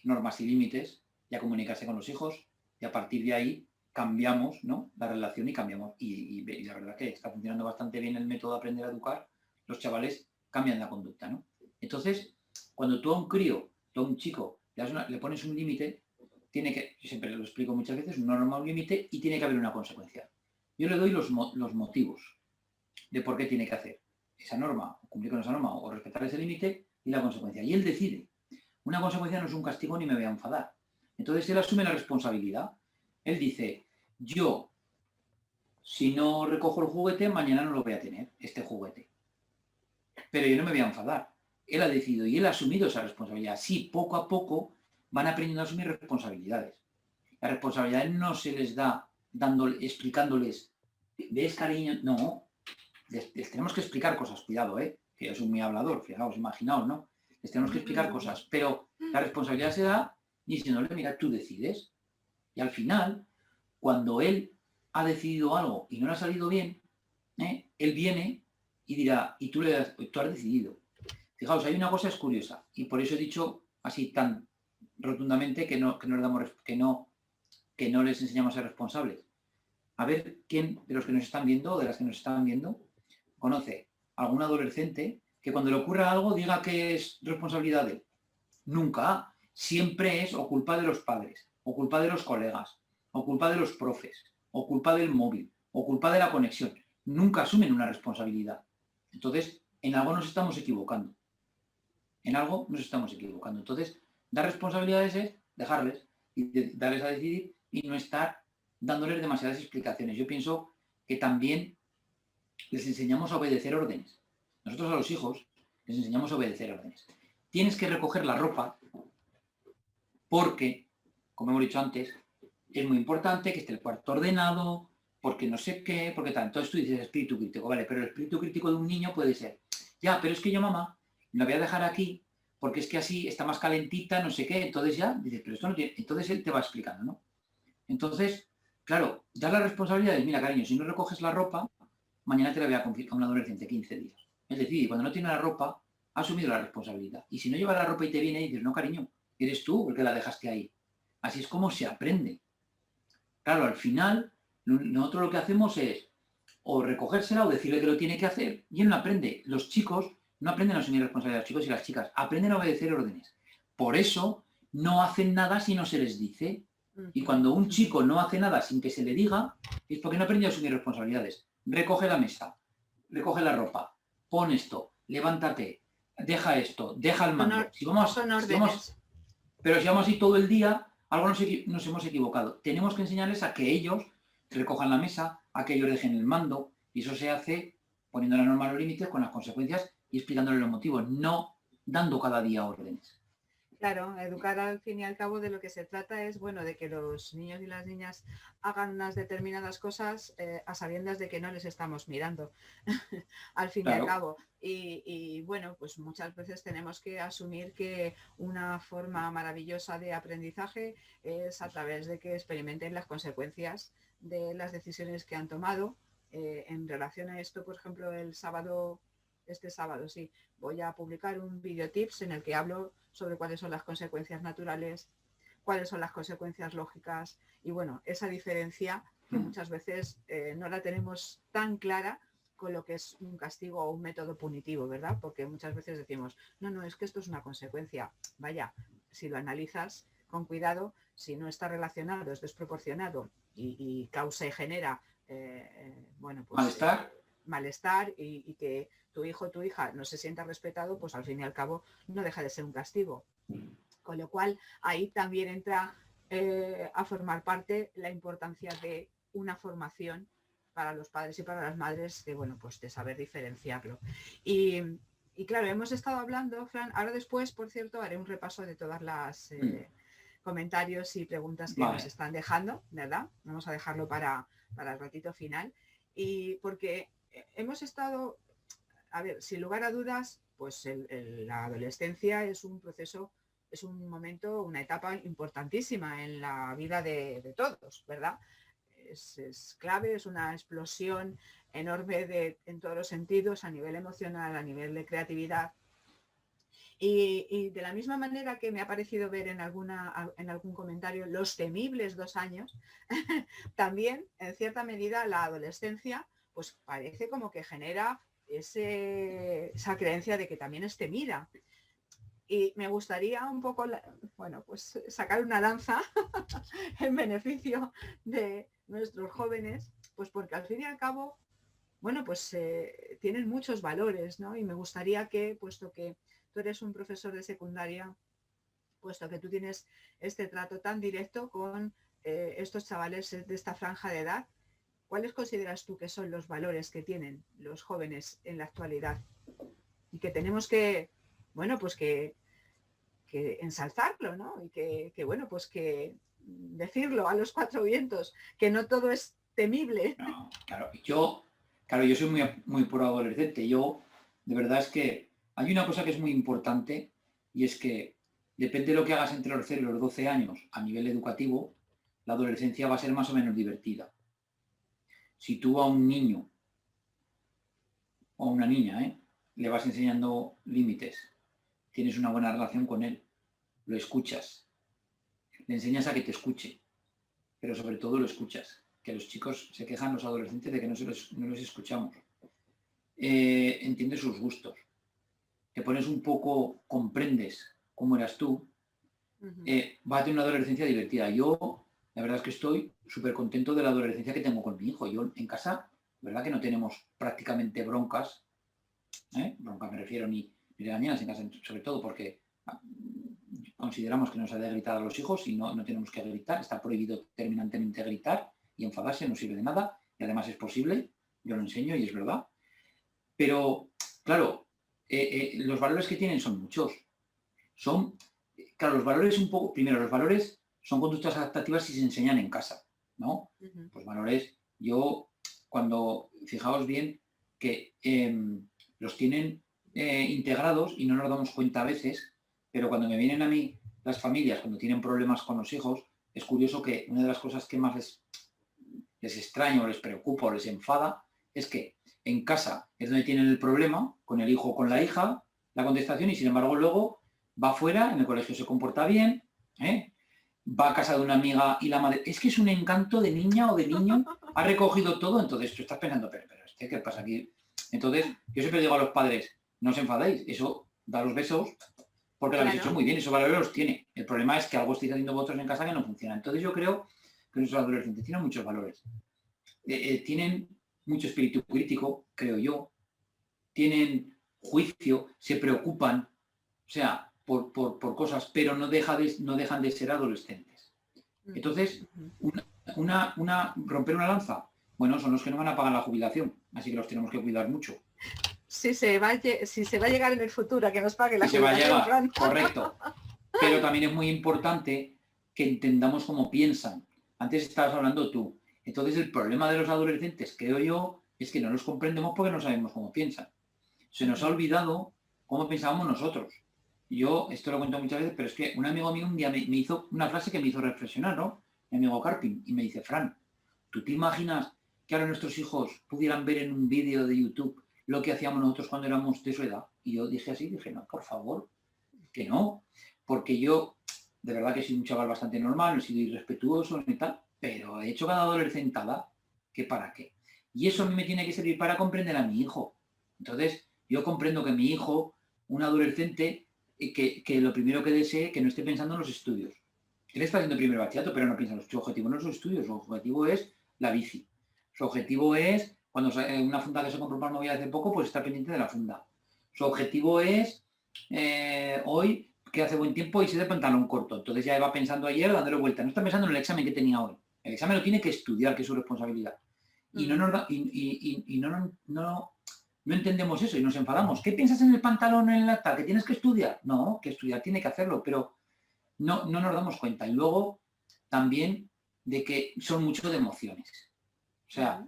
normas y límites y a comunicarse con los hijos, y a partir de ahí cambiamos, ¿no?, la relación y cambiamos. Y la verdad que está funcionando bastante bien el método de aprender a educar. Los chavales cambian la conducta, ¿no? Entonces, cuando tú a un crío, tú a un chico, le pones un límite, tiene que, yo siempre lo explico muchas veces, una norma, un límite, y tiene que haber una consecuencia. Yo le doy los motivos de por qué tiene que hacer esa norma, cumplir con esa norma o respetar ese límite, y la consecuencia. Y él decide. Una consecuencia no es un castigo ni me voy a enfadar. Entonces él asume la responsabilidad. Él dice, yo, si no recojo el juguete, mañana no lo voy a tener, este juguete. Pero yo no me voy a enfadar. Él ha decidido y él ha asumido esa responsabilidad. Sí, poco a poco van aprendiendo a asumir responsabilidades. Las responsabilidades no se les da explicándoles, ¿ves, cariño? No. Les tenemos que explicar cosas, cuidado, que yo soy muy hablador, fijaos, imaginaos, ¿no? Les tenemos que explicar cosas, pero la responsabilidad se da diciéndole, mira, tú decides. Y al final, cuando él ha decidido algo y no le ha salido bien, él viene y dirá, y tú has decidido. Fijaos, hay una cosa es curiosa, y por eso he dicho así tan rotundamente que no les enseñamos a ser responsables. A ver quién de los que nos están viendo, o de las que nos están viendo, conoce a algún adolescente que cuando le ocurra algo diga que es responsabilidad de él. Nunca. Siempre es o culpa de los padres, o culpa de los colegas, o culpa de los profes, o culpa del móvil, o culpa de la conexión. Nunca asumen una responsabilidad. Entonces, en algo nos estamos equivocando. En algo nos estamos equivocando. Entonces, dar responsabilidades es dejarles y darles a decidir y no estar dándoles demasiadas explicaciones. Yo pienso que también les enseñamos a obedecer órdenes. Nosotros a los hijos les enseñamos a obedecer órdenes. Tienes que recoger la ropa porque, como hemos dicho antes, es muy importante que esté el cuarto ordenado, porque no sé qué, porque tal. Entonces tú dices espíritu crítico, vale, pero el espíritu crítico de un niño puede ser, ya, pero es que yo, mamá, la voy a dejar aquí porque es que así está más calentita, no sé qué. Entonces ya dices, pero esto no tiene. Entonces él te va explicando, ¿no? Entonces, claro, dar las responsabilidades. Mira, cariño, si no recoges la ropa, mañana te la voy a confiar a un adolescente 15 días. Es decir, cuando no tiene la ropa, ha asumido la responsabilidad. Y si no lleva la ropa y te viene y dices, no, cariño, eres tú el que la dejaste ahí. Así es como se aprende. Claro, al final, nosotros lo que hacemos es o recogérsela o decirle que lo tiene que hacer, y él no aprende. Los chicos no aprenden a asumir responsabilidades, los chicos y las chicas, aprenden a obedecer órdenes. Por eso no hacen nada si no se les dice. Y cuando un chico no hace nada sin que se le diga, es porque no aprende a asumir responsabilidades. Recoge la mesa, recoge la ropa, pon esto, levántate, deja esto, deja el mando. Son órdenes. Pero si vamos así todo el día, algo nos hemos equivocado. Tenemos que enseñarles a que ellos recojan la mesa, a que ellos dejen el mando, y eso se hace poniendo las normas, los límites, con las consecuencias y explicándoles los motivos, no dando cada día órdenes. Claro, educar al fin y al cabo de lo que se trata es, bueno, de que los niños y las niñas hagan unas determinadas cosas a sabiendas de que no les estamos mirando, al fin y al cabo. Y bueno, pues muchas veces tenemos que asumir que una forma maravillosa de aprendizaje es a través de que experimenten las consecuencias de las decisiones que han tomado. En relación a esto, por ejemplo, este sábado, sí, voy a publicar un video tips en el que hablo sobre cuáles son las consecuencias naturales, cuáles son las consecuencias lógicas y bueno, esa diferencia que muchas veces no la tenemos tan clara con lo que es un castigo o un método punitivo, ¿verdad? Porque muchas veces decimos, no, es que esto es una consecuencia. Vaya, si lo analizas con cuidado, si no está relacionado, es desproporcionado y causa y genera, bueno, pues malestar y que tu hijo o tu hija no se sienta respetado, pues al fin y al cabo no deja de ser un castigo. Con lo cual, ahí también entra a formar parte la importancia de una formación para los padres y para las madres de, bueno, pues de saber diferenciarlo. Y claro, hemos estado hablando, Fran, ahora después, por cierto, haré un repaso de todas las comentarios y preguntas que nos están dejando, ¿verdad? Vamos a dejarlo para el ratito final. Y porque hemos estado, a ver, sin lugar a dudas, pues la adolescencia es un proceso, es un momento, una etapa importantísima en la vida de todos, ¿verdad? Es clave, es una explosión enorme en todos los sentidos, a nivel emocional, a nivel de creatividad. Y de la misma manera que me ha parecido ver en algún comentario los temibles 2 años, también, en cierta medida, la adolescencia, pues parece como que genera esa creencia de que también es temida. Y me gustaría un poco, bueno, pues sacar una lanza en beneficio de nuestros jóvenes, pues porque al fin y al cabo, bueno, pues tienen muchos valores, ¿no? Y me gustaría que, puesto que tú eres un profesor de secundaria, puesto que tú tienes este trato tan directo con estos chavales de esta franja de edad, ¿cuáles consideras tú que son los valores que tienen los jóvenes en la actualidad? Y que tenemos que, bueno, pues que ensalzarlo, ¿no? Y que, bueno, pues que decirlo a los 4 vientos, que no todo es temible. No, claro, yo soy muy pro adolescente. Yo, de verdad es que hay una cosa que es muy importante y es que depende de lo que hagas entre los 0 y los 12 años a nivel educativo, la adolescencia va a ser más o menos divertida. Si tú a un niño o a una niña le vas enseñando límites, tienes una buena relación con él, lo escuchas, le enseñas a que te escuche, pero sobre todo lo escuchas, que los chicos se quejan, los adolescentes, de que no los escuchamos. Entiendes sus gustos, te pones un poco, comprendes cómo eras tú, va a tener una adolescencia divertida. Yo, la verdad es que estoy súper contento de la adolescencia que tengo con mi hijo. Yo en casa, la verdad que no tenemos prácticamente broncas, broncas me refiero ni regañadas en casa, sobre todo porque consideramos que no se ha de gritar a los hijos y no tenemos que gritar, está prohibido terminantemente gritar y enfadarse, no sirve de nada y además es posible, yo lo enseño y es verdad. Pero, claro, los valores que tienen son muchos. Claro, los valores primero, los valores son conductas adaptativas y se enseñan en casa, ¿no? Pues valores, yo cuando, fijaos bien, que los tienen integrados y no nos damos cuenta a veces, pero cuando me vienen a mí las familias, cuando tienen problemas con los hijos, es curioso que una de las cosas que más les extraña o les preocupa o les enfada es que en casa es donde tienen el problema, con el hijo o con la hija, la contestación, y sin embargo luego va afuera, en el colegio se comporta bien, va a casa de una amiga y la madre, es que es un encanto de niña o de niño, ha recogido todo, entonces tú estás pensando, pero ¿qué pasa aquí? Entonces, yo siempre digo a los padres, no os enfadéis, eso, da los besos, porque lo habéis hecho muy bien, esos valores los tiene. El problema es que algo estáis haciendo vosotros en casa que no funciona. Entonces yo creo que nuestros adolescentes tienen muchos valores. Tienen mucho espíritu crítico, creo yo. Tienen juicio, se preocupan, o sea, por cosas, pero no dejan de ser adolescentes. Entonces, romper una lanza, bueno, son los que no van a pagar la jubilación, así que los tenemos que cuidar mucho. Si se va a llegar en el futuro a que nos pague la si jubilación. Se va a llegar, Fran. correcto. Pero también es muy importante que entendamos cómo piensan. Antes estabas hablando tú. Entonces el problema de los adolescentes, creo yo, es que no los comprendemos porque no sabemos cómo piensan. Se nos ha olvidado cómo pensábamos nosotros. Yo esto lo cuento muchas veces, pero es que un amigo mío un día me hizo una frase que me hizo reflexionar, ¿no? Mi amigo Carpin, y me dice, Fran, ¿tú te imaginas que ahora nuestros hijos pudieran ver en un vídeo de YouTube lo que hacíamos nosotros cuando éramos de su edad? Y yo dije así, dije, no, por favor, que no, porque yo de verdad que soy un chaval bastante normal, no he sido irrespetuoso ni tal, pero he hecho cada adolescentada que para qué. Y eso a mí me tiene que servir para comprender a mi hijo. Entonces, yo comprendo que mi hijo, un adolescente, que lo primero que desee, que no esté pensando en los estudios. Él está haciendo primer bachillerato, pero no piensa en los estudios. Su objetivo no es los estudios, su objetivo es la bici. Su objetivo es, cuando una funda que se compró para novia hace poco, pues está pendiente de la funda. Su objetivo es, hoy, que hace buen tiempo y se de pantalón corto. Entonces ya va pensando ayer, dándole vuelta. No está pensando en el examen que tenía hoy. El examen lo tiene que estudiar, que es su responsabilidad. Y no entendemos eso y nos enfadamos. ¿Qué piensas en el pantalón en la tal? ¿Que tienes que estudiar? No, que estudiar tiene que hacerlo, pero no nos damos cuenta. Y luego también de que son mucho de emociones. O sea,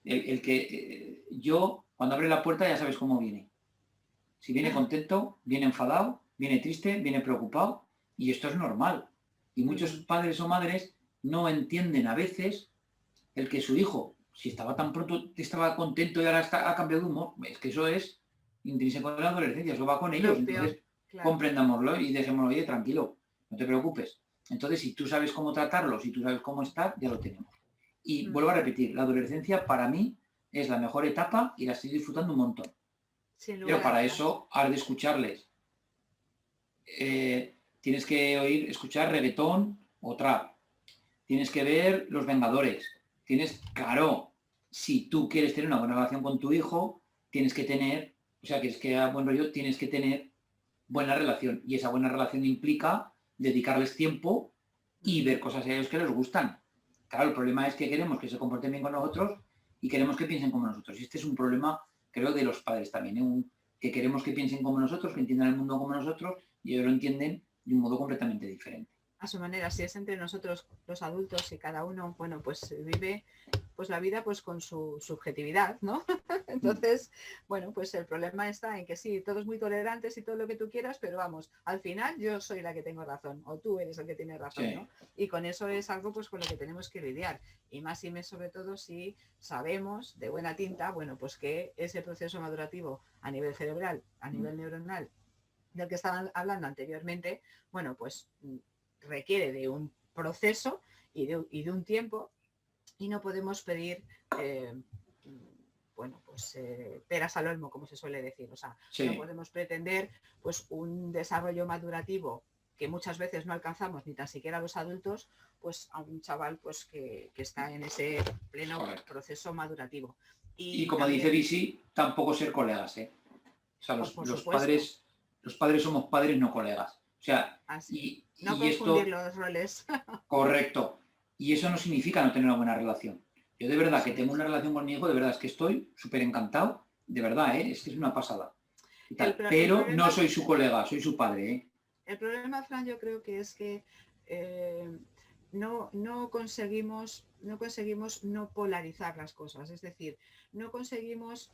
el que yo, cuando abre la puerta ya sabes cómo viene. Si viene contento, viene enfadado, viene triste, viene preocupado, y esto es normal. Y muchos padres o madres no entienden a veces el que su hijo, si estaba tan pronto, estaba contento y ahora ha cambiado de humor. Es que eso es intrínseco de la adolescencia, eso va con ellos. Entonces, claro, comprendámoslo y dejémoslo, oye, tranquilo, no te preocupes. Entonces, si tú sabes cómo tratarlo, si tú sabes cómo estar, ya lo tenemos. Y vuelvo a repetir, la adolescencia para mí es la mejor etapa y la estoy disfrutando un montón. Pero para eso has de escucharles. Tienes que escuchar reggaetón o trap. Tienes que ver Los Vengadores. Claro, si tú quieres tener una buena relación con tu hijo, tienes que tener, o sea, quieres que haya buen rollo, tienes que tener buena relación. Y esa buena relación implica dedicarles tiempo y ver cosas a ellos que les gustan. Claro, el problema es que queremos que se comporten bien con nosotros y queremos que piensen como nosotros. Y este es un problema, creo, de los padres también, que queremos que piensen como nosotros, que entiendan el mundo como nosotros, y ellos lo entienden de un modo completamente diferente. A su manera, si es entre nosotros los adultos y cada uno, bueno, pues vive pues la vida pues con su subjetividad, ¿no? Entonces, bueno, pues el problema está en que sí, todos muy tolerantes y todo lo que tú quieras, pero vamos, al final yo soy la que tengo razón, o tú eres el que tiene razón, sí, ¿no? Y con eso es algo pues con lo que tenemos que lidiar. Y más sobre todo si sabemos de buena tinta, bueno, pues que ese proceso madurativo a nivel cerebral, a nivel neuronal, del que estaban hablando anteriormente, bueno, pues requiere de un proceso y de un tiempo, y no podemos pedir bueno, pues peras al olmo, como se suele decir. O sea, sí, no podemos pretender pues un desarrollo madurativo que muchas veces no alcanzamos ni tan siquiera los adultos, pues a un chaval pues que está en ese pleno proceso madurativo. Y como también, dice Bisi, tampoco ser colegas, ¿eh? O sea, los padres somos padres, no colegas. O sea, no confundir los roles. Correcto. Y eso no significa no tener una buena relación. Yo de verdad que tengo una relación con mi hijo, de verdad es que estoy súper encantado, de verdad, es que es una pasada. Pero no soy su colega, soy su padre. El problema, Fran, yo creo que es que no conseguimos no polarizar las cosas, es decir, no conseguimos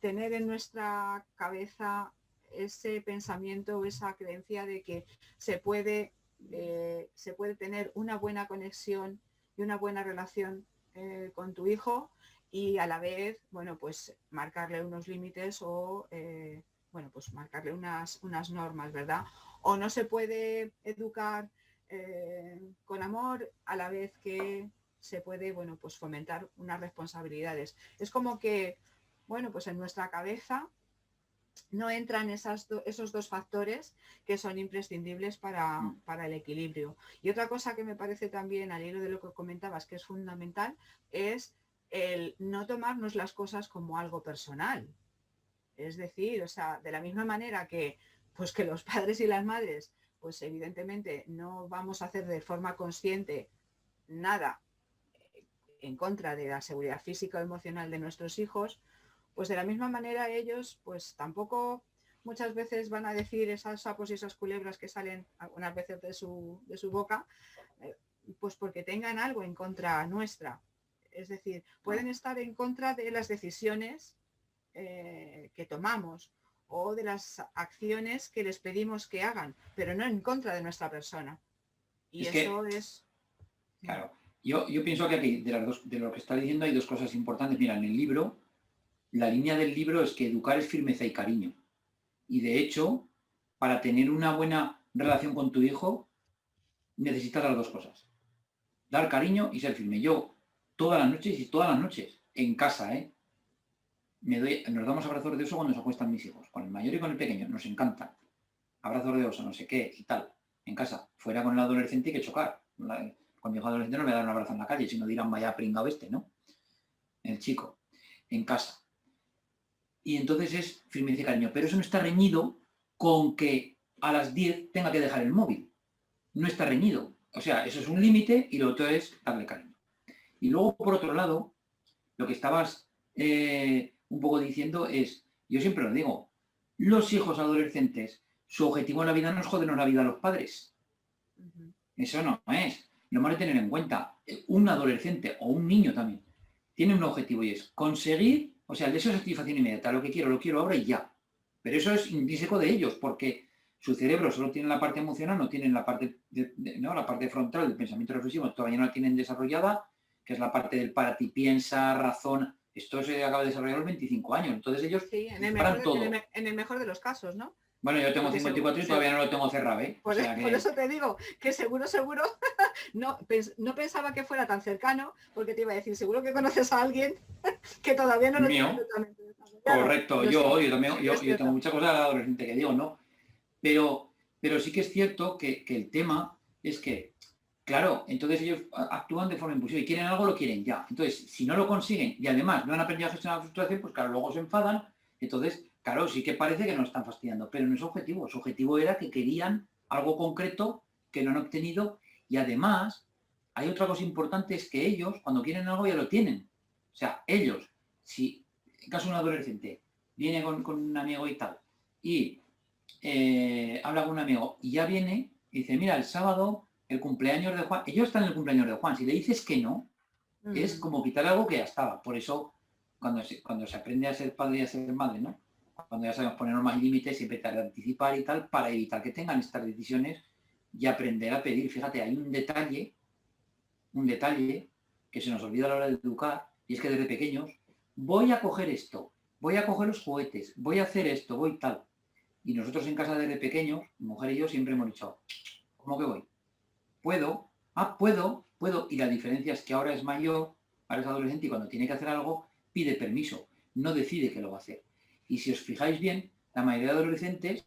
tener en nuestra cabeza ese pensamiento o esa creencia de que se puede tener una buena conexión y una buena relación con tu hijo y a la vez, bueno, pues marcarle unos límites o, bueno, pues marcarle unas normas, ¿verdad? O no se puede educar con amor a la vez que se puede, bueno, pues fomentar unas responsabilidades. Es como que, bueno, pues en nuestra cabeza no entran esos dos factores que son imprescindibles para el equilibrio. Y otra cosa que me parece también, al hilo de lo que comentabas, que es fundamental, es el no tomarnos las cosas como algo personal. Es decir, o sea, de la misma manera que, pues que los padres y las madres, pues evidentemente no vamos a hacer de forma consciente nada en contra de la seguridad física o emocional de nuestros hijos, pues de la misma manera ellos pues tampoco muchas veces van a decir esas sapos y esas culebras que salen algunas veces de su boca, pues porque tengan algo en contra nuestra. Es decir, pueden estar en contra de las decisiones que tomamos o de las acciones que les pedimos que hagan, pero no en contra de nuestra persona. Y Es eso que, es... claro, yo pienso que aquí, de lo que está diciendo, hay dos cosas importantes. Mira, en el libro, la línea del libro es que educar es firmeza y cariño. Y de hecho, para tener una buena relación con tu hijo, necesitas las dos cosas. Dar cariño y ser firme. Yo, todas las noches, en casa, nos damos abrazos de oso cuando se acuestan mis hijos, con el mayor y con el pequeño, nos encanta. Abrazos de oso, no sé qué y tal, en casa. Fuera con el adolescente hay que chocar. Con mi hijo adolescente no le voy a dar un abrazo en la calle, sino dirán vaya pringao este, ¿no? El chico, en casa. Y entonces es firmeza y cariño. Pero eso no está reñido con que a las 10 tenga que dejar el móvil. No está reñido. O sea, eso es un límite y lo otro es darle cariño. Y luego, por otro lado, lo que estabas un poco diciendo es, yo siempre lo digo, los hijos adolescentes, su objetivo en la vida no es jodernos la vida a los padres. Eso no es. Lo hemos de tener en cuenta. Un adolescente o un niño también tiene un objetivo y es conseguir, o sea, el deseo de satisfacción inmediata, lo quiero ahora y ya. Pero eso es intrínseco de ellos, porque su cerebro solo tiene la parte emocional, no tienen la parte, ¿no? La parte frontal del pensamiento reflexivo, todavía no la tienen desarrollada, que es la parte del para ti piensa, razón. Esto se acaba de desarrollar a los 25 años. Entonces ellos sí, paran todo. En el mejor de los casos, ¿no? Bueno, yo tengo 54 y todavía no lo tengo cerrado, ¿eh? Por eso te digo que seguro, no pensaba que fuera tan cercano, porque te iba a decir, seguro que conoces a alguien que todavía no lo tiene totalmente desarrollado. Correcto, yo tengo muchas cosas adolescente que digo, ¿no? Pero sí que es cierto que el tema es que, claro, entonces ellos actúan de forma impulsiva y quieren algo, lo quieren ya. Entonces, si no lo consiguen y además no han aprendido a gestionar la frustración, pues claro, luego se enfadan. Entonces, claro, sí que parece que nos están fastidiando, pero no es objetivo. Su objetivo era que querían algo concreto que no han obtenido y además hay otra cosa importante, es que ellos, cuando quieren algo, ya lo tienen. O sea, ellos, si en caso de un adolescente viene con un amigo y tal y habla con un amigo y ya viene y dice, mira, el sábado el cumpleaños de Juan, ellos están en el cumpleaños de Juan, si le dices que no, es como quitar algo que ya estaba. Por eso, cuando se aprende a ser padre y a ser madre, ¿no? Cuando ya sabemos ponernos más límites y empezar a anticipar y tal, para evitar que tengan estas decisiones y aprender a pedir. Fíjate, hay un detalle que se nos olvida a la hora de educar, y es que desde pequeños, voy a coger esto, voy a coger los juguetes, voy a hacer esto, voy tal. Y nosotros en casa desde pequeños, mi mujer y yo, siempre hemos dicho, ¿cómo que voy? ¿Puedo? Puedo. Y la diferencia es que ahora es mayor, ahora es adolescente y cuando tiene que hacer algo, pide permiso, no decide que lo va a hacer. Y si os fijáis bien, la mayoría de adolescentes,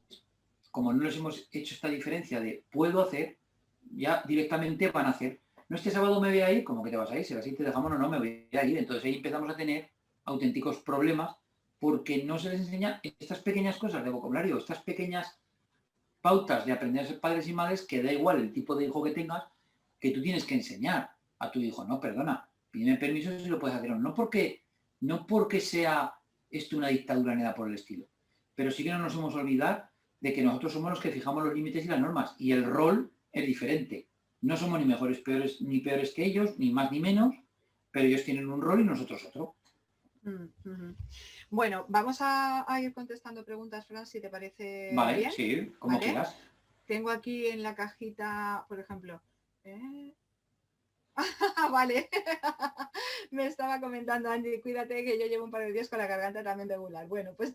como no les hemos hecho esta diferencia de puedo hacer, ya directamente van a hacer. No, este sábado me voy a ir, ¿cómo que te vas a ir? Si así te dejamos, no me voy a ir. Entonces ahí empezamos a tener auténticos problemas porque no se les enseña estas pequeñas cosas de vocabulario, estas pequeñas pautas de aprender a ser padres y madres, que da igual el tipo de hijo que tengas, que tú tienes que enseñar a tu hijo. No, perdona, pídeme permiso si lo puedes hacer o no. No porque sea esto una dictadura ni nada por el estilo. Pero sí que no nos hemos olvidado de que nosotros somos los que fijamos los límites y las normas. Y el rol es diferente. No somos ni mejores ni peores que ellos, ni más ni menos, pero ellos tienen un rol y nosotros otro. Bueno, vamos a ir contestando preguntas, Fran, si te parece vale, bien. Sí, como quieras. Tengo aquí en la cajita, por ejemplo. Vale. Me estaba comentando Andy, cuídate que yo llevo un par de días con la garganta también regular. Bueno, pues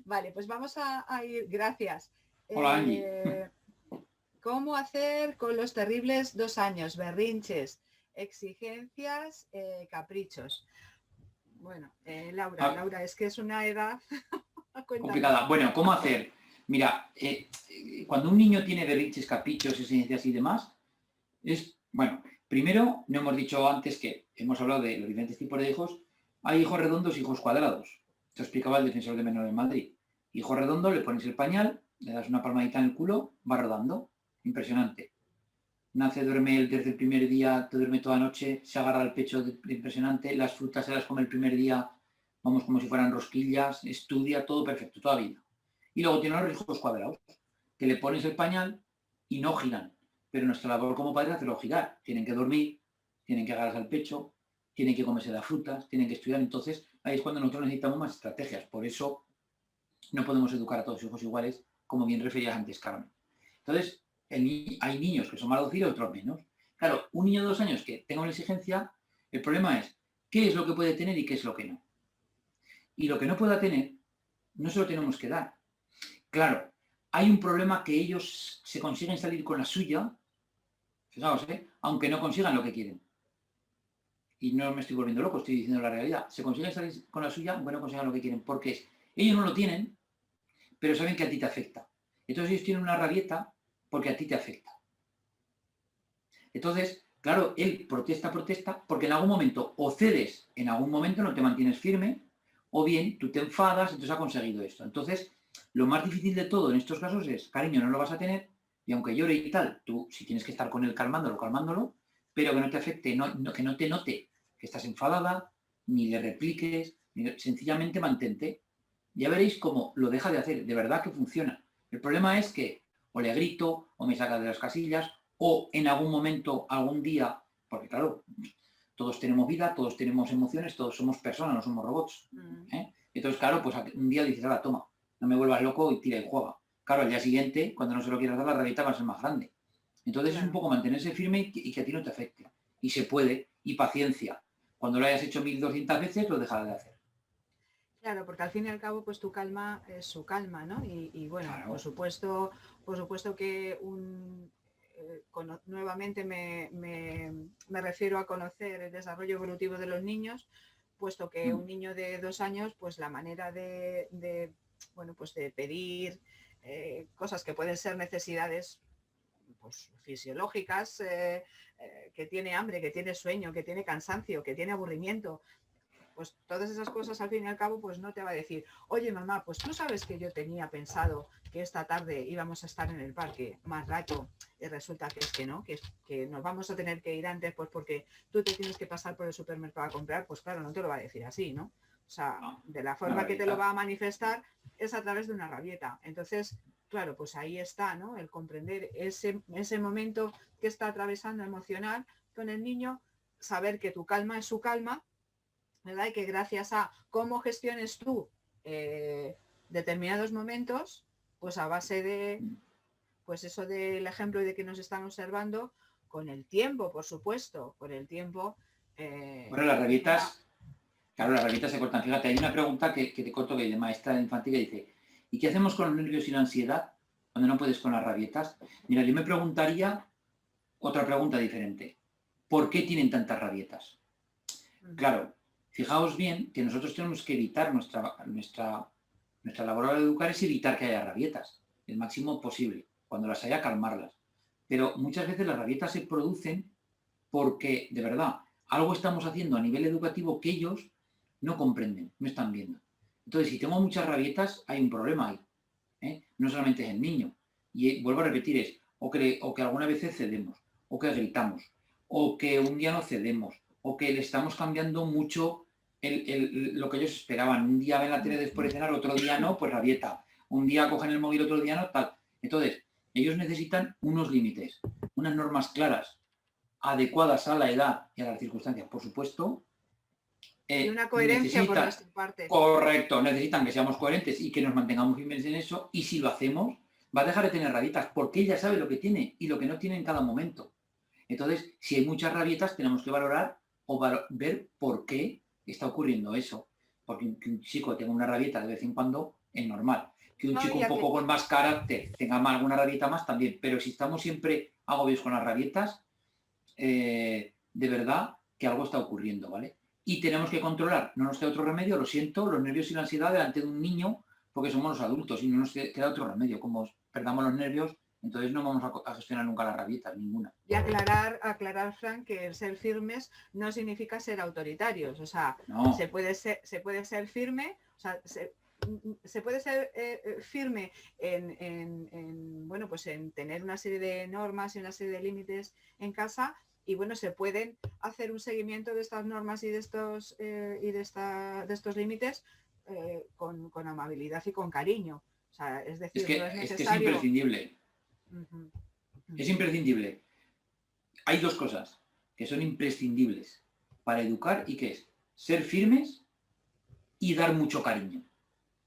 vale, pues vamos a ir. Gracias. Hola, Andy. ¿Cómo hacer con los terribles 2 años? Berrinches, exigencias, caprichos. Bueno, Laura, es que es una edad complicada. Bueno, ¿cómo hacer? Mira, cuando un niño tiene berrinches, caprichos, exigencias y demás, bueno, primero, no hemos dicho antes que hemos hablado de los diferentes tipos de hijos. Hay hijos redondos y hijos cuadrados. Te explicaba el defensor de menores de Madrid. Hijo redondo, le pones el pañal, le das una palmadita en el culo, va rodando. Impresionante. Nace, duerme desde el primer día, te duerme toda la noche, se agarra al pecho, impresionante. Las frutas se las come el primer día, vamos, como si fueran rosquillas, estudia, todo perfecto, toda vida. Y luego tiene los hijos cuadrados, que le pones el pañal y no giran. Pero nuestra labor como padres es hacerlo girar. Tienen que dormir, tienen que agarrarse al pecho, tienen que comerse las frutas, tienen que estudiar. Entonces, ahí es cuando nosotros necesitamos más estrategias. Por eso no podemos educar a todos los hijos iguales, como bien referías antes, Carmen. Entonces, hay niños que son más dóciles y otros menos. Claro, un niño de 2 años que tenga una exigencia, el problema es qué es lo que puede tener y qué es lo que no. Y lo que no pueda tener, no se lo tenemos que dar. Claro, hay un problema que ellos se consiguen salir con la suya, fijaos, aunque no consigan lo que quieren. Y no me estoy volviendo loco, estoy diciendo la realidad. Se consiguen salir con la suya, aunque no consigan lo que quieren, porque ellos no lo tienen, pero saben que a ti te afecta. Entonces ellos tienen una rabieta porque a ti te afecta. Entonces, claro, él protesta, porque en algún momento o cedes, en algún momento no te mantienes firme, o bien tú te enfadas, entonces ha conseguido esto. Entonces, lo más difícil de todo en estos casos es, cariño, no lo vas a tener, y aunque llore y tal, tú si tienes que estar con él calmándolo, pero que no te afecte, que no te note que estás enfadada, ni le repliques, sencillamente mantente. Ya veréis cómo lo deja de hacer, de verdad que funciona. El problema es que o le grito, o me saca de las casillas, o en algún momento, algún día, porque claro, todos tenemos vida, todos tenemos emociones, todos somos personas, no somos robots. Entonces, claro, pues un día dices, ahora toma, no me vuelvas loco y tira y juega. Claro, al día siguiente, cuando no se lo quieras dar, la rabieta va a ser más grande. Entonces claro, es un poco mantenerse firme y que a ti no te afecte. Y se puede, y paciencia. Cuando lo hayas hecho 1200 veces, lo dejarás de hacer. Claro, porque al fin y al cabo, pues tu calma es su calma, ¿no? Y bueno, claro, por supuesto que nuevamente me refiero a conocer el desarrollo evolutivo de los niños, puesto que un niño de 2 años, pues la manera de pedir cosas que pueden ser necesidades pues, fisiológicas, que tiene hambre, que tiene sueño, que tiene cansancio, que tiene aburrimiento, pues todas esas cosas al fin y al cabo pues no te va a decir, oye mamá, pues tú sabes que yo tenía pensado que esta tarde íbamos a estar en el parque más rato y resulta que es que no, que nos vamos a tener que ir antes pues porque tú te tienes que pasar por el supermercado a comprar, pues claro, no te lo va a decir así, ¿no? O sea, de la forma que te lo va a manifestar es a través de una rabieta. Entonces, claro, pues ahí está, ¿no? El comprender ese momento que está atravesando emocional con el niño, saber que tu calma es su calma, ¿verdad? Y que gracias a cómo gestiones tú determinados momentos, pues a base de, pues eso del ejemplo de que nos están observando, con el tiempo, por supuesto, con el tiempo. Bueno, las rabietas, claro, las rabietas se cortan. Fíjate, hay una pregunta que te corto que de maestra infantil que dice, ¿y qué hacemos con los nervios y la ansiedad cuando no puedes con las rabietas? Mira, yo me preguntaría otra pregunta diferente. ¿Por qué tienen tantas rabietas? Claro, fijaos bien que nosotros tenemos que evitar nuestra labor al educar es evitar que haya rabietas, el máximo posible. Cuando las haya, calmarlas. Pero muchas veces las rabietas se producen porque, de verdad, algo estamos haciendo a nivel educativo que ellos no comprenden, no están viendo. Entonces, si tengo muchas rabietas, hay un problema ahí. No solamente es el niño. Y vuelvo a repetir, es o que algunas veces cedemos, o que gritamos, o que un día no cedemos, o que le estamos cambiando mucho lo que ellos esperaban. Un día ven la tele después de cenar, otro día no, pues rabieta. Un día cogen el móvil, otro día no, tal. Entonces, ellos necesitan unos límites, unas normas claras, adecuadas a la edad y a las circunstancias, por supuesto. Y una coherencia por nuestra parte. Correcto, necesitan que seamos coherentes y que nos mantengamos firmes en eso, y si lo hacemos, va a dejar de tener rabietas, porque ella sabe lo que tiene y lo que no tiene en cada momento. Entonces, si hay muchas rabietas, tenemos que valorar o ver por qué está ocurriendo eso. Porque que un chico tenga una rabieta de vez en cuando es normal. Que un chico un poco con más carácter tenga alguna rabieta más también. Pero si estamos siempre agobiados con las rabietas, de verdad que algo está ocurriendo, ¿vale? Y tenemos que controlar, no nos queda otro remedio, lo siento, los nervios y la ansiedad delante de un niño, porque somos los adultos y no nos queda otro remedio. Como perdamos los nervios, entonces no vamos a gestionar nunca las rabietas, ninguna. Y aclarar, Frank, que el ser firmes no significa ser autoritarios. O sea, no. se puede ser firme O sea, se puede ser firme bueno, pues en tener una serie de normas y una serie de límites en casa, y bueno, se pueden hacer un seguimiento de estas normas y de estos límites con amabilidad y con cariño. O sea, es decir, no es Es que es necesario. imprescindible. Uh-huh. Es imprescindible. Hay dos cosas que son imprescindibles para educar y que es ser firmes y dar mucho cariño.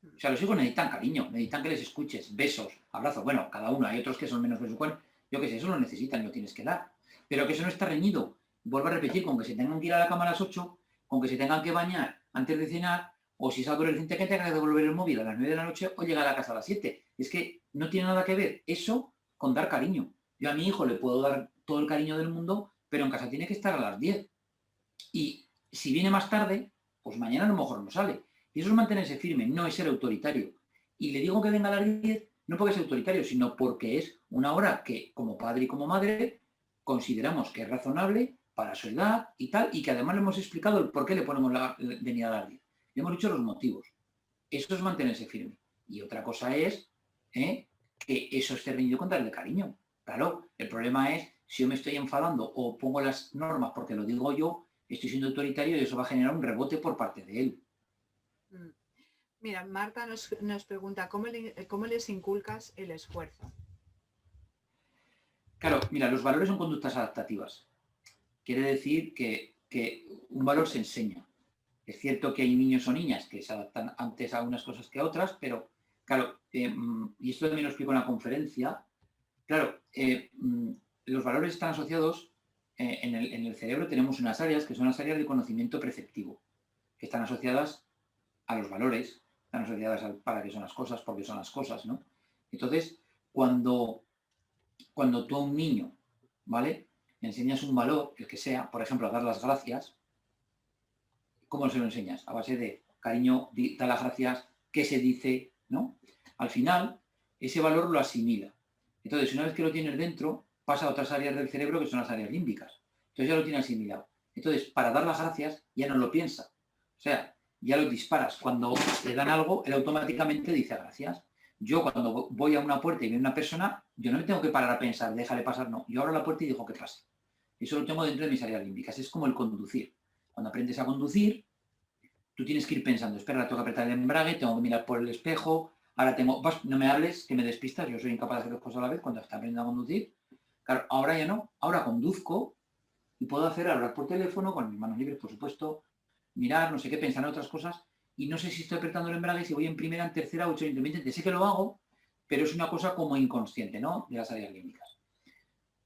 O sea, los hijos necesitan cariño, necesitan que les escuches, besos, abrazos. Bueno, cada uno, hay otros que son menos besucuanos. Yo qué sé, eso lo necesitan y lo tienes que dar. Pero que eso no está reñido. Vuelvo a repetir, con que se tengan que ir a la cama a las 8, con que se tengan que bañar antes de cenar, o si es adolescente que tenga que devolver el móvil a las 9 de la noche o llegar a la casa a las 7. Es que no tiene nada que ver eso con dar cariño. Yo a mi hijo le puedo dar todo el cariño del mundo, pero en casa tiene que estar a las 10. Y si viene más tarde, pues mañana a lo mejor no sale. Y eso es mantenerse firme, no es ser autoritario. Y le digo que venga a las 10, no porque es autoritario, sino porque es una hora que como padre y como madre consideramos que es razonable para su edad y tal, y que además le hemos explicado el por qué le ponemos la venida a las 10. Le hemos dicho los motivos. Eso es mantenerse firme. Y otra cosa es que eso esté reñido con darle cariño. Claro, el problema es si yo me estoy enfadando o pongo las normas porque lo digo yo, estoy siendo autoritario y eso va a generar un rebote por parte de él. Mira, Marta nos pregunta, ¿cómo les inculcas el esfuerzo? Claro, mira, los valores son conductas adaptativas. Quiere decir que un valor se enseña. Es cierto que hay niños o niñas que se adaptan antes a unas cosas que a otras, pero claro, y esto también lo explico en la conferencia, claro, los valores están asociados, en el cerebro tenemos unas áreas que son las áreas de conocimiento preceptivo, que están asociadas a los valores, están asociadas al para qué son las cosas, por qué son las cosas, ¿no? Entonces, cuando tú a un niño, ¿vale?, le enseñas un valor, el que sea, por ejemplo, a dar las gracias, ¿cómo se lo enseñas? A base de cariño, da las gracias, qué se dice, ¿no? Al final, ese valor lo asimila. Entonces, una vez que lo tienes dentro, pasa a otras áreas del cerebro que son las áreas límbicas. Entonces ya lo tiene asimilado. Entonces, para dar las gracias, ya no lo piensa. O sea, ya lo disparas. Cuando le dan algo, él automáticamente dice gracias. Yo cuando voy a una puerta y viene una persona, yo no me tengo que parar a pensar, déjale pasar, no. Yo abro la puerta y digo que pase. Eso lo tengo dentro de mis áreas límbicas. Es como el conducir. Cuando aprendes a conducir, tú tienes que ir pensando, espera, tengo que apretar el embrague, tengo que mirar por el espejo, ahora no me hables, que me despistas, yo soy incapaz de hacer dos cosas a la vez cuando está aprendiendo a conducir. Claro, ahora ya no, ahora conduzco y puedo hablar por teléfono, con mis manos libres, por supuesto, mirar, no sé qué, pensar en otras cosas, y no sé si estoy apretando el embrague, si voy en primera, en tercera o en intermitente. Sé que lo hago, pero es una cosa como inconsciente, ¿no?, de las áreas límbicas.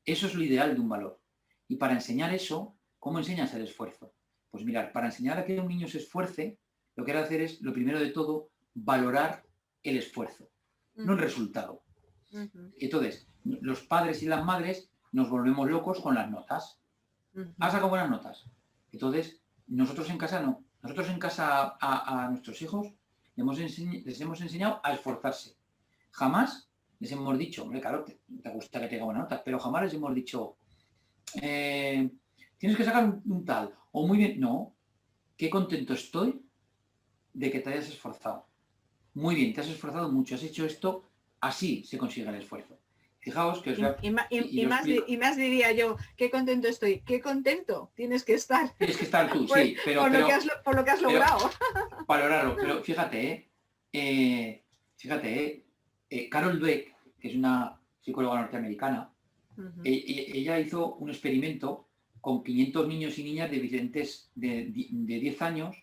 Eso es lo ideal de un valor. Y para enseñar eso, ¿cómo enseñas el esfuerzo? Pues mirar, para enseñar a que un niño se esfuerce, lo que hay que hacer es, lo primero de todo, valorar el esfuerzo, no el resultado. Entonces, los padres y las madres nos volvemos locos con las notas. ¿Has sacado buenas notas? Entonces, nosotros en casa no. Nosotros en casa a nuestros hijos les hemos enseñado a esforzarse. Jamás les hemos dicho, hombre, claro, te gusta que tenga buenas notas, pero jamás les hemos dicho, tienes que sacar un tal, o muy bien, no, qué contento estoy de que te hayas esforzado. Muy bien, te has esforzado mucho, has hecho esto, así se consigue el esfuerzo. Fijaos que os voy a... Y más diría yo, qué contento estoy, qué contento tienes que estar. Tienes que estar tú, sí, pero... por lo que has logrado. Valorarlo, pero fíjate, Carol Dweck, que es una psicóloga norteamericana, ella hizo un experimento con 500 niños y niñas de 10 años,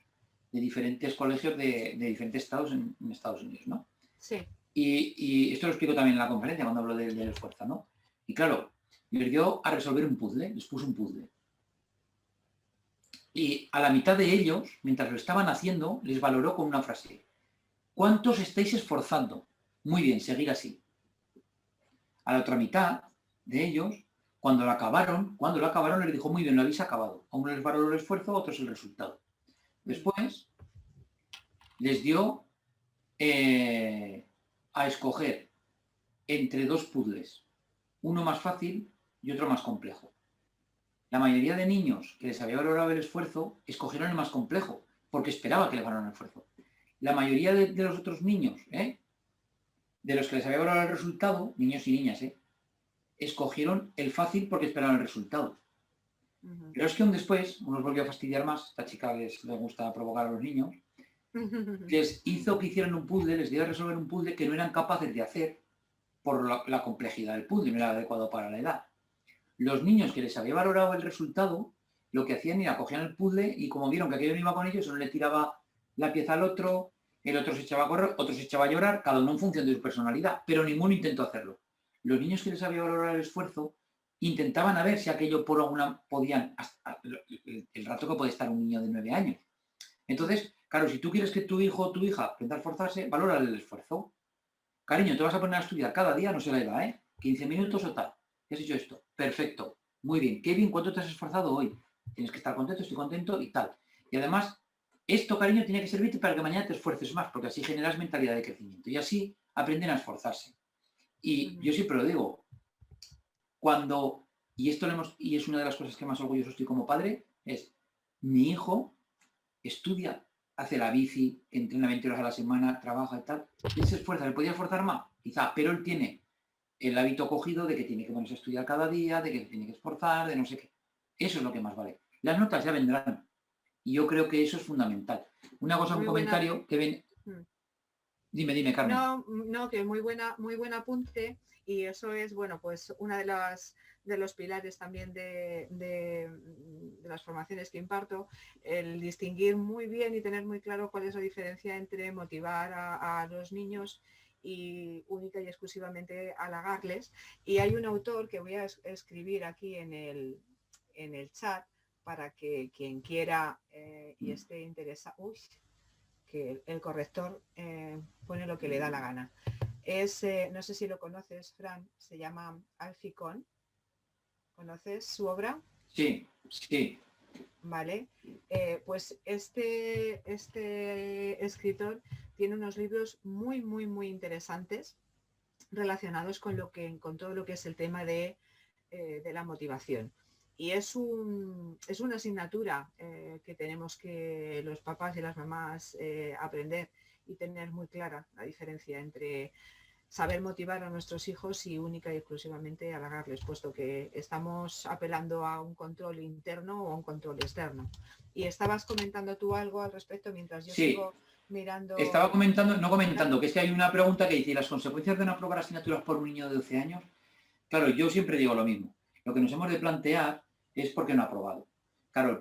de diferentes colegios de diferentes estados en Estados Unidos, ¿no? Sí. Y esto lo explico también en la conferencia cuando hablo del esfuerzo, ¿no? Y claro, les dio a resolver un puzzle, les puso un puzzle. Y a la mitad de ellos, mientras lo estaban haciendo, les valoró con una frase. ¿Cuántos estáis esforzando? Muy bien, seguir así. A la otra mitad de ellos, cuando lo acabaron, les dijo, muy bien, lo habéis acabado. A uno les valoró el esfuerzo, a otros el resultado. Después, les dio a escoger entre dos puzzles, uno más fácil y otro más complejo. La mayoría de niños que les había valorado el esfuerzo escogieron el más complejo, porque esperaba que le valoraran el esfuerzo. la mayoría de los otros niños, de los que les había valorado el resultado, niños y niñas, escogieron el fácil porque esperaban el resultado. Pero es que aún después, unos volvió a fastidiar más, esta chica les gusta provocar a los niños, les hizo que hicieran un puzzle, les dio a resolver un puzzle que no eran capaces de hacer por la complejidad del puzzle, no era adecuado para la edad. Los niños que les había valorado el resultado, lo que hacían era cogían el puzzle y como vieron que aquello no iba con ellos, uno le tiraba la pieza al otro, el otro se echaba a correr, otro se echaba a llorar, cada uno en función de su personalidad, pero ninguno intentó hacerlo. Los niños que les había valorado el esfuerzo intentaban a ver si aquello por alguna podían, el rato que puede estar un niño de 9 años. Entonces, claro, si tú quieres que tu hijo o tu hija aprenda a esforzarse, valora el esfuerzo. Cariño, te vas a poner a estudiar cada día, no se la edad, 15 minutos o tal. ¿Qué has hecho esto? Perfecto. Muy bien. Qué bien, ¿cuánto te has esforzado hoy? Tienes que estar contento, estoy contento y tal. Y además, esto, cariño, tiene que servirte para que mañana te esfuerces más, porque así generas mentalidad de crecimiento y así aprenden a esforzarse. Y yo siempre lo digo, cuando, y es una de las cosas que más orgulloso estoy como padre, es mi hijo estudia, hace la bici, entrena 20 horas a la semana, trabaja y tal. Él se esfuerza, ¿le podía esforzar más? Quizá, pero él tiene el hábito cogido de que tiene que ponerse a estudiar cada día, de que tiene que esforzar, de no sé qué. Eso es lo que más vale. Las notas ya vendrán. Y yo creo que eso es fundamental. Una cosa, un comentario que ven... Dime, Carmen. No, que muy buen apunte, y eso es, bueno, pues una de los pilares también de las formaciones que imparto, el distinguir muy bien y tener muy claro cuál es la diferencia entre motivar a los niños y única y exclusivamente halagarles. Y hay un autor que voy a escribir aquí en el chat para que quien quiera y esté interesado... Uy, que el corrector pone lo que le da la gana. Es, no sé si lo conoces, Fran, se llama Alfie Kohn. ¿Conoces su obra? Sí. Vale. Pues este escritor tiene unos libros muy interesantes relacionados con todo lo que es el tema de la motivación. Y es una asignatura que tenemos que los papás y las mamás aprender y tener muy clara la diferencia entre saber motivar a nuestros hijos y única y exclusivamente halagarles, puesto que estamos apelando a un control interno o a un control externo. Y estabas comentando tú algo al respecto mientras yo sigo mirando... Estaba comentando, que es que hay una pregunta que dice, ¿las consecuencias de no aprobar asignaturas por un niño de 12 años? Claro, yo siempre digo lo mismo. Lo que nos hemos de plantear es por qué no ha aprobado. Claro,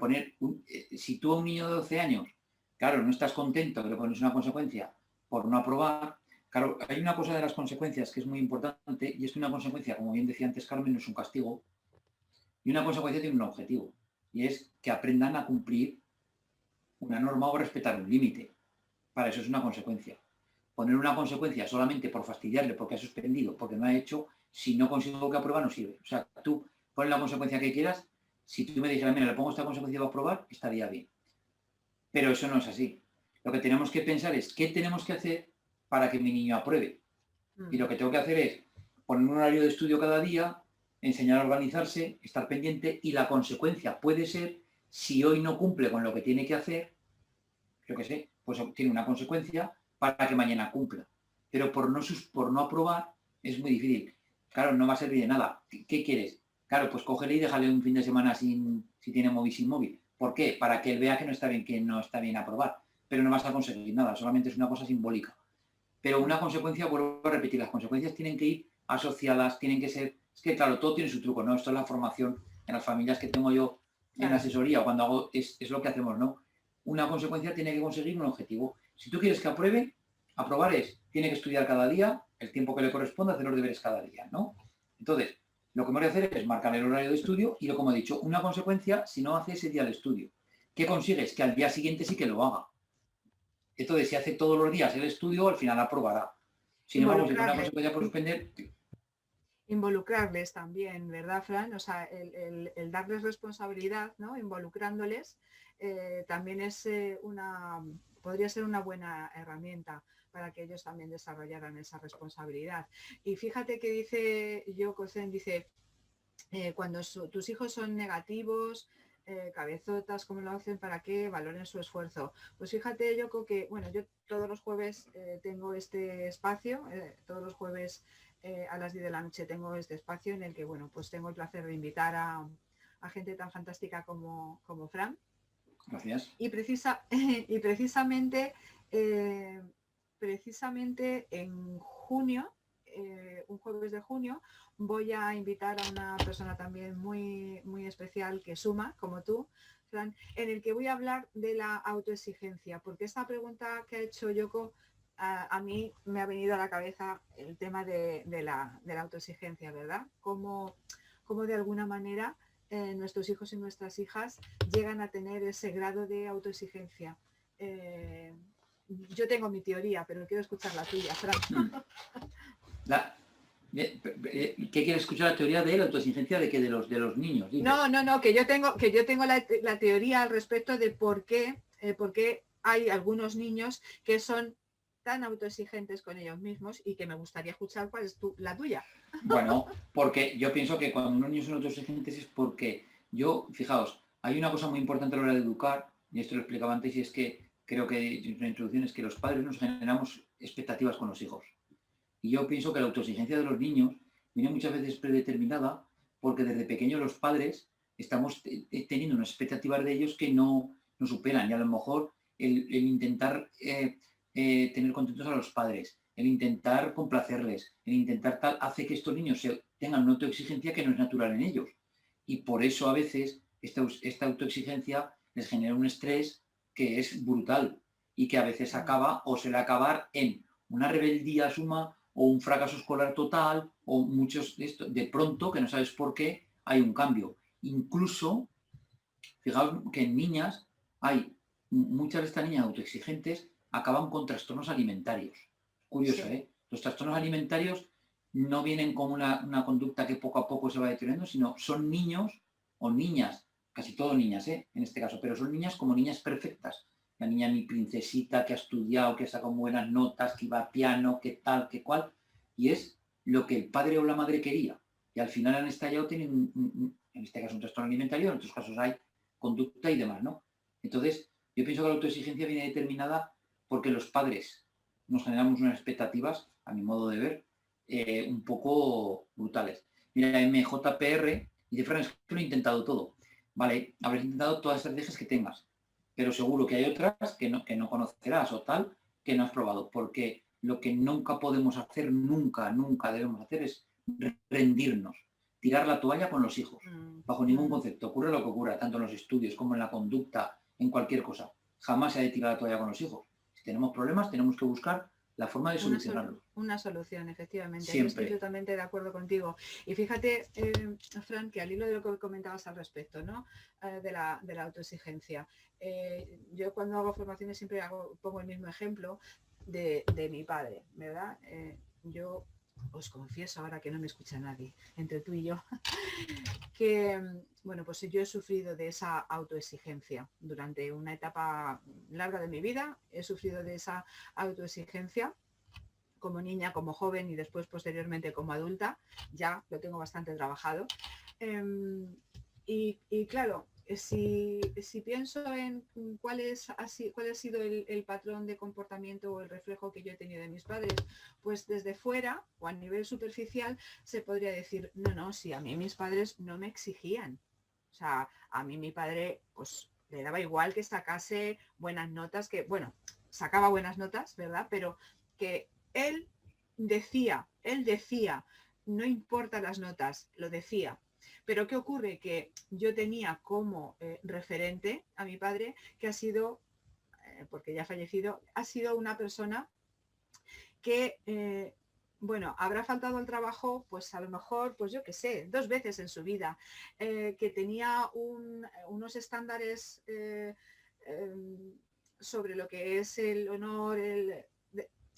si tú a un niño de 12 años, claro, no estás contento, que le pones una consecuencia por no aprobar, claro, hay una cosa de las consecuencias que es muy importante, y es que una consecuencia, como bien decía antes Carmen, no es un castigo, y una consecuencia tiene un objetivo, y es que aprendan a cumplir una norma o respetar un límite. Para eso es una consecuencia. Poner una consecuencia solamente por fastidiarle porque ha suspendido, porque no ha hecho, si no consigo que aprueba, no sirve. O sea, tú pones la consecuencia que quieras. Si tú me dijeras, mira, le pongo esta consecuencia para aprobar, estaría bien. Pero eso no es así. Lo que tenemos que pensar es qué tenemos que hacer para que mi niño apruebe. Y lo que tengo que hacer es poner un horario de estudio cada día, enseñar a organizarse, estar pendiente, y la consecuencia puede ser, si hoy no cumple con lo que tiene que hacer, yo qué sé, pues tiene una consecuencia para que mañana cumpla. Pero por no aprobar es muy difícil. Claro, no va a servir de nada. ¿Qué quieres? Claro, pues cógele y déjale un fin de semana si tiene móvil sin móvil. ¿Por qué? Para que él vea que no está bien aprobar. Pero no vas a conseguir nada, solamente es una cosa simbólica. Pero una consecuencia, vuelvo a repetir, las consecuencias tienen que ir asociadas, tienen que ser... Es que, claro, todo tiene su truco, ¿no? Esto es la formación en las familias que tengo yo en la asesoría, cuando hago, es lo que hacemos, ¿no? Una consecuencia tiene que conseguir un objetivo. Si tú quieres que apruebe, aprobar tiene que estudiar cada día, el tiempo que le corresponde, hacer los deberes cada día, ¿no? Entonces, lo que me voy a hacer es marcar el horario de estudio y, como he dicho, una consecuencia si no hace ese día el estudio. ¿Qué consigues? Que al día siguiente sí que lo haga. Entonces, si hace todos los días el estudio, al final aprobará. Sin embargo, si es una consecuencia por suspender... Involucrarles también, ¿verdad, Fran? O sea, el darles responsabilidad, ¿no? Involucrándoles, también es podría ser una buena herramienta para que ellos también desarrollaran esa responsabilidad. Y fíjate que dice Yokosen, dice, cuando tus hijos son negativos, cabezotas, cómo lo hacen para que valoren su esfuerzo. Pues fíjate, Yoko, que bueno, yo todos los jueves tengo este espacio, todos los jueves a las 10 de la noche tengo este espacio en el que, bueno, pues tengo el placer de invitar a gente tan fantástica como Fran. Gracias. Y, y precisamente, precisamente en junio, un jueves de junio, voy a invitar a una persona también muy, muy especial que suma, como tú, Fran, en el que voy a hablar de la autoexigencia, porque esta pregunta que ha hecho Yoko, a mí me ha venido a la cabeza el tema de la autoexigencia, ¿verdad? Cómo de alguna manera nuestros hijos y nuestras hijas llegan a tener ese grado de autoexigencia. Yo tengo mi teoría, pero quiero escuchar la tuya, Fran. ¿Qué quieres escuchar? La teoría de la autoexigencia de los niños. ¿Dices? No, que yo tengo la teoría al respecto de por qué hay algunos niños que son tan autoexigentes con ellos mismos y que me gustaría escuchar cuál es la tuya. Bueno, porque yo pienso que cuando unos niños son autoexigentes es porque fijaos, hay una cosa muy importante a la hora de educar, y esto lo explicaba antes, y es que creo que en la introducción es que los padres nos generamos expectativas con los hijos. Y yo pienso que la autoexigencia de los niños viene muchas veces predeterminada porque desde pequeños los padres estamos teniendo unas expectativas de ellos que no superan. Y a lo mejor el intentar tener contentos a los padres, el intentar complacerles, el intentar tal, hace que estos niños tengan una autoexigencia que no es natural en ellos. Y por eso a veces esta autoexigencia les genera un estrés que es brutal y que a veces acaba o se le acabar en una rebeldía suma o un fracaso escolar total o muchos de pronto, que no sabes por qué, hay un cambio. Incluso, fijaos que en niñas hay muchas de estas niñas autoexigentes acaban con trastornos alimentarios. Curioso, sí. Los trastornos alimentarios no vienen con una conducta que poco a poco se va deteriorando, sino son niños o niñas, casi todo niñas, en este caso, pero son niñas como niñas perfectas. La niña mi princesita que ha estudiado, que ha sacado buenas notas, que iba a piano, que tal, que cual, y es lo que el padre o la madre quería. Y al final han estallado, tienen, en este caso, un trastorno alimentario, en otros casos hay conducta y demás, ¿no? Entonces, yo pienso que la autoexigencia viene determinada porque los padres nos generamos unas expectativas, a mi modo de ver, un poco brutales. Mira, MJPR dice, Fran, es que lo he intentado todo. Vale, habrás intentado todas las estrategias que tengas, pero seguro que hay otras que no conocerás o tal que no has probado, porque lo que nunca podemos hacer, nunca debemos hacer es rendirnos, tirar la toalla con los hijos, bajo ningún concepto, ocurre lo que ocurra, tanto en los estudios como en la conducta, en cualquier cosa. Jamás se ha de tirar la toalla con los hijos. Si tenemos problemas, tenemos que buscar la forma de solucionarlo. Una solución, efectivamente. Siempre. Yo estoy totalmente de acuerdo contigo. Y fíjate, Fran, que al hilo de lo que comentabas al respecto, ¿no? De la autoexigencia. Yo cuando hago formaciones siempre pongo el mismo ejemplo de mi padre, ¿verdad? Yo os confieso ahora que no me escucha nadie, entre tú y yo, que, bueno, pues yo he sufrido de esa autoexigencia durante una etapa larga de mi vida, he sufrido de esa autoexigencia como niña, como joven y después posteriormente como adulta, ya lo tengo bastante trabajado. Y claro, si pienso en cuál ha sido el patrón de comportamiento o el reflejo que yo he tenido de mis padres, pues desde fuera o a nivel superficial se podría decir, no, si a mí mis padres no me exigían. O sea, a mí mi padre pues le daba igual que sacase buenas notas, que bueno, sacaba buenas notas, ¿verdad? Pero que él decía, no importa las notas, lo decía. Pero ¿qué ocurre? Que yo tenía como referente a mi padre, que ha sido, porque ya ha fallecido, ha sido una persona que, bueno, habrá faltado al trabajo, pues a lo mejor, pues yo qué sé, 2 veces en su vida, que tenía unos estándares sobre lo que es el honor,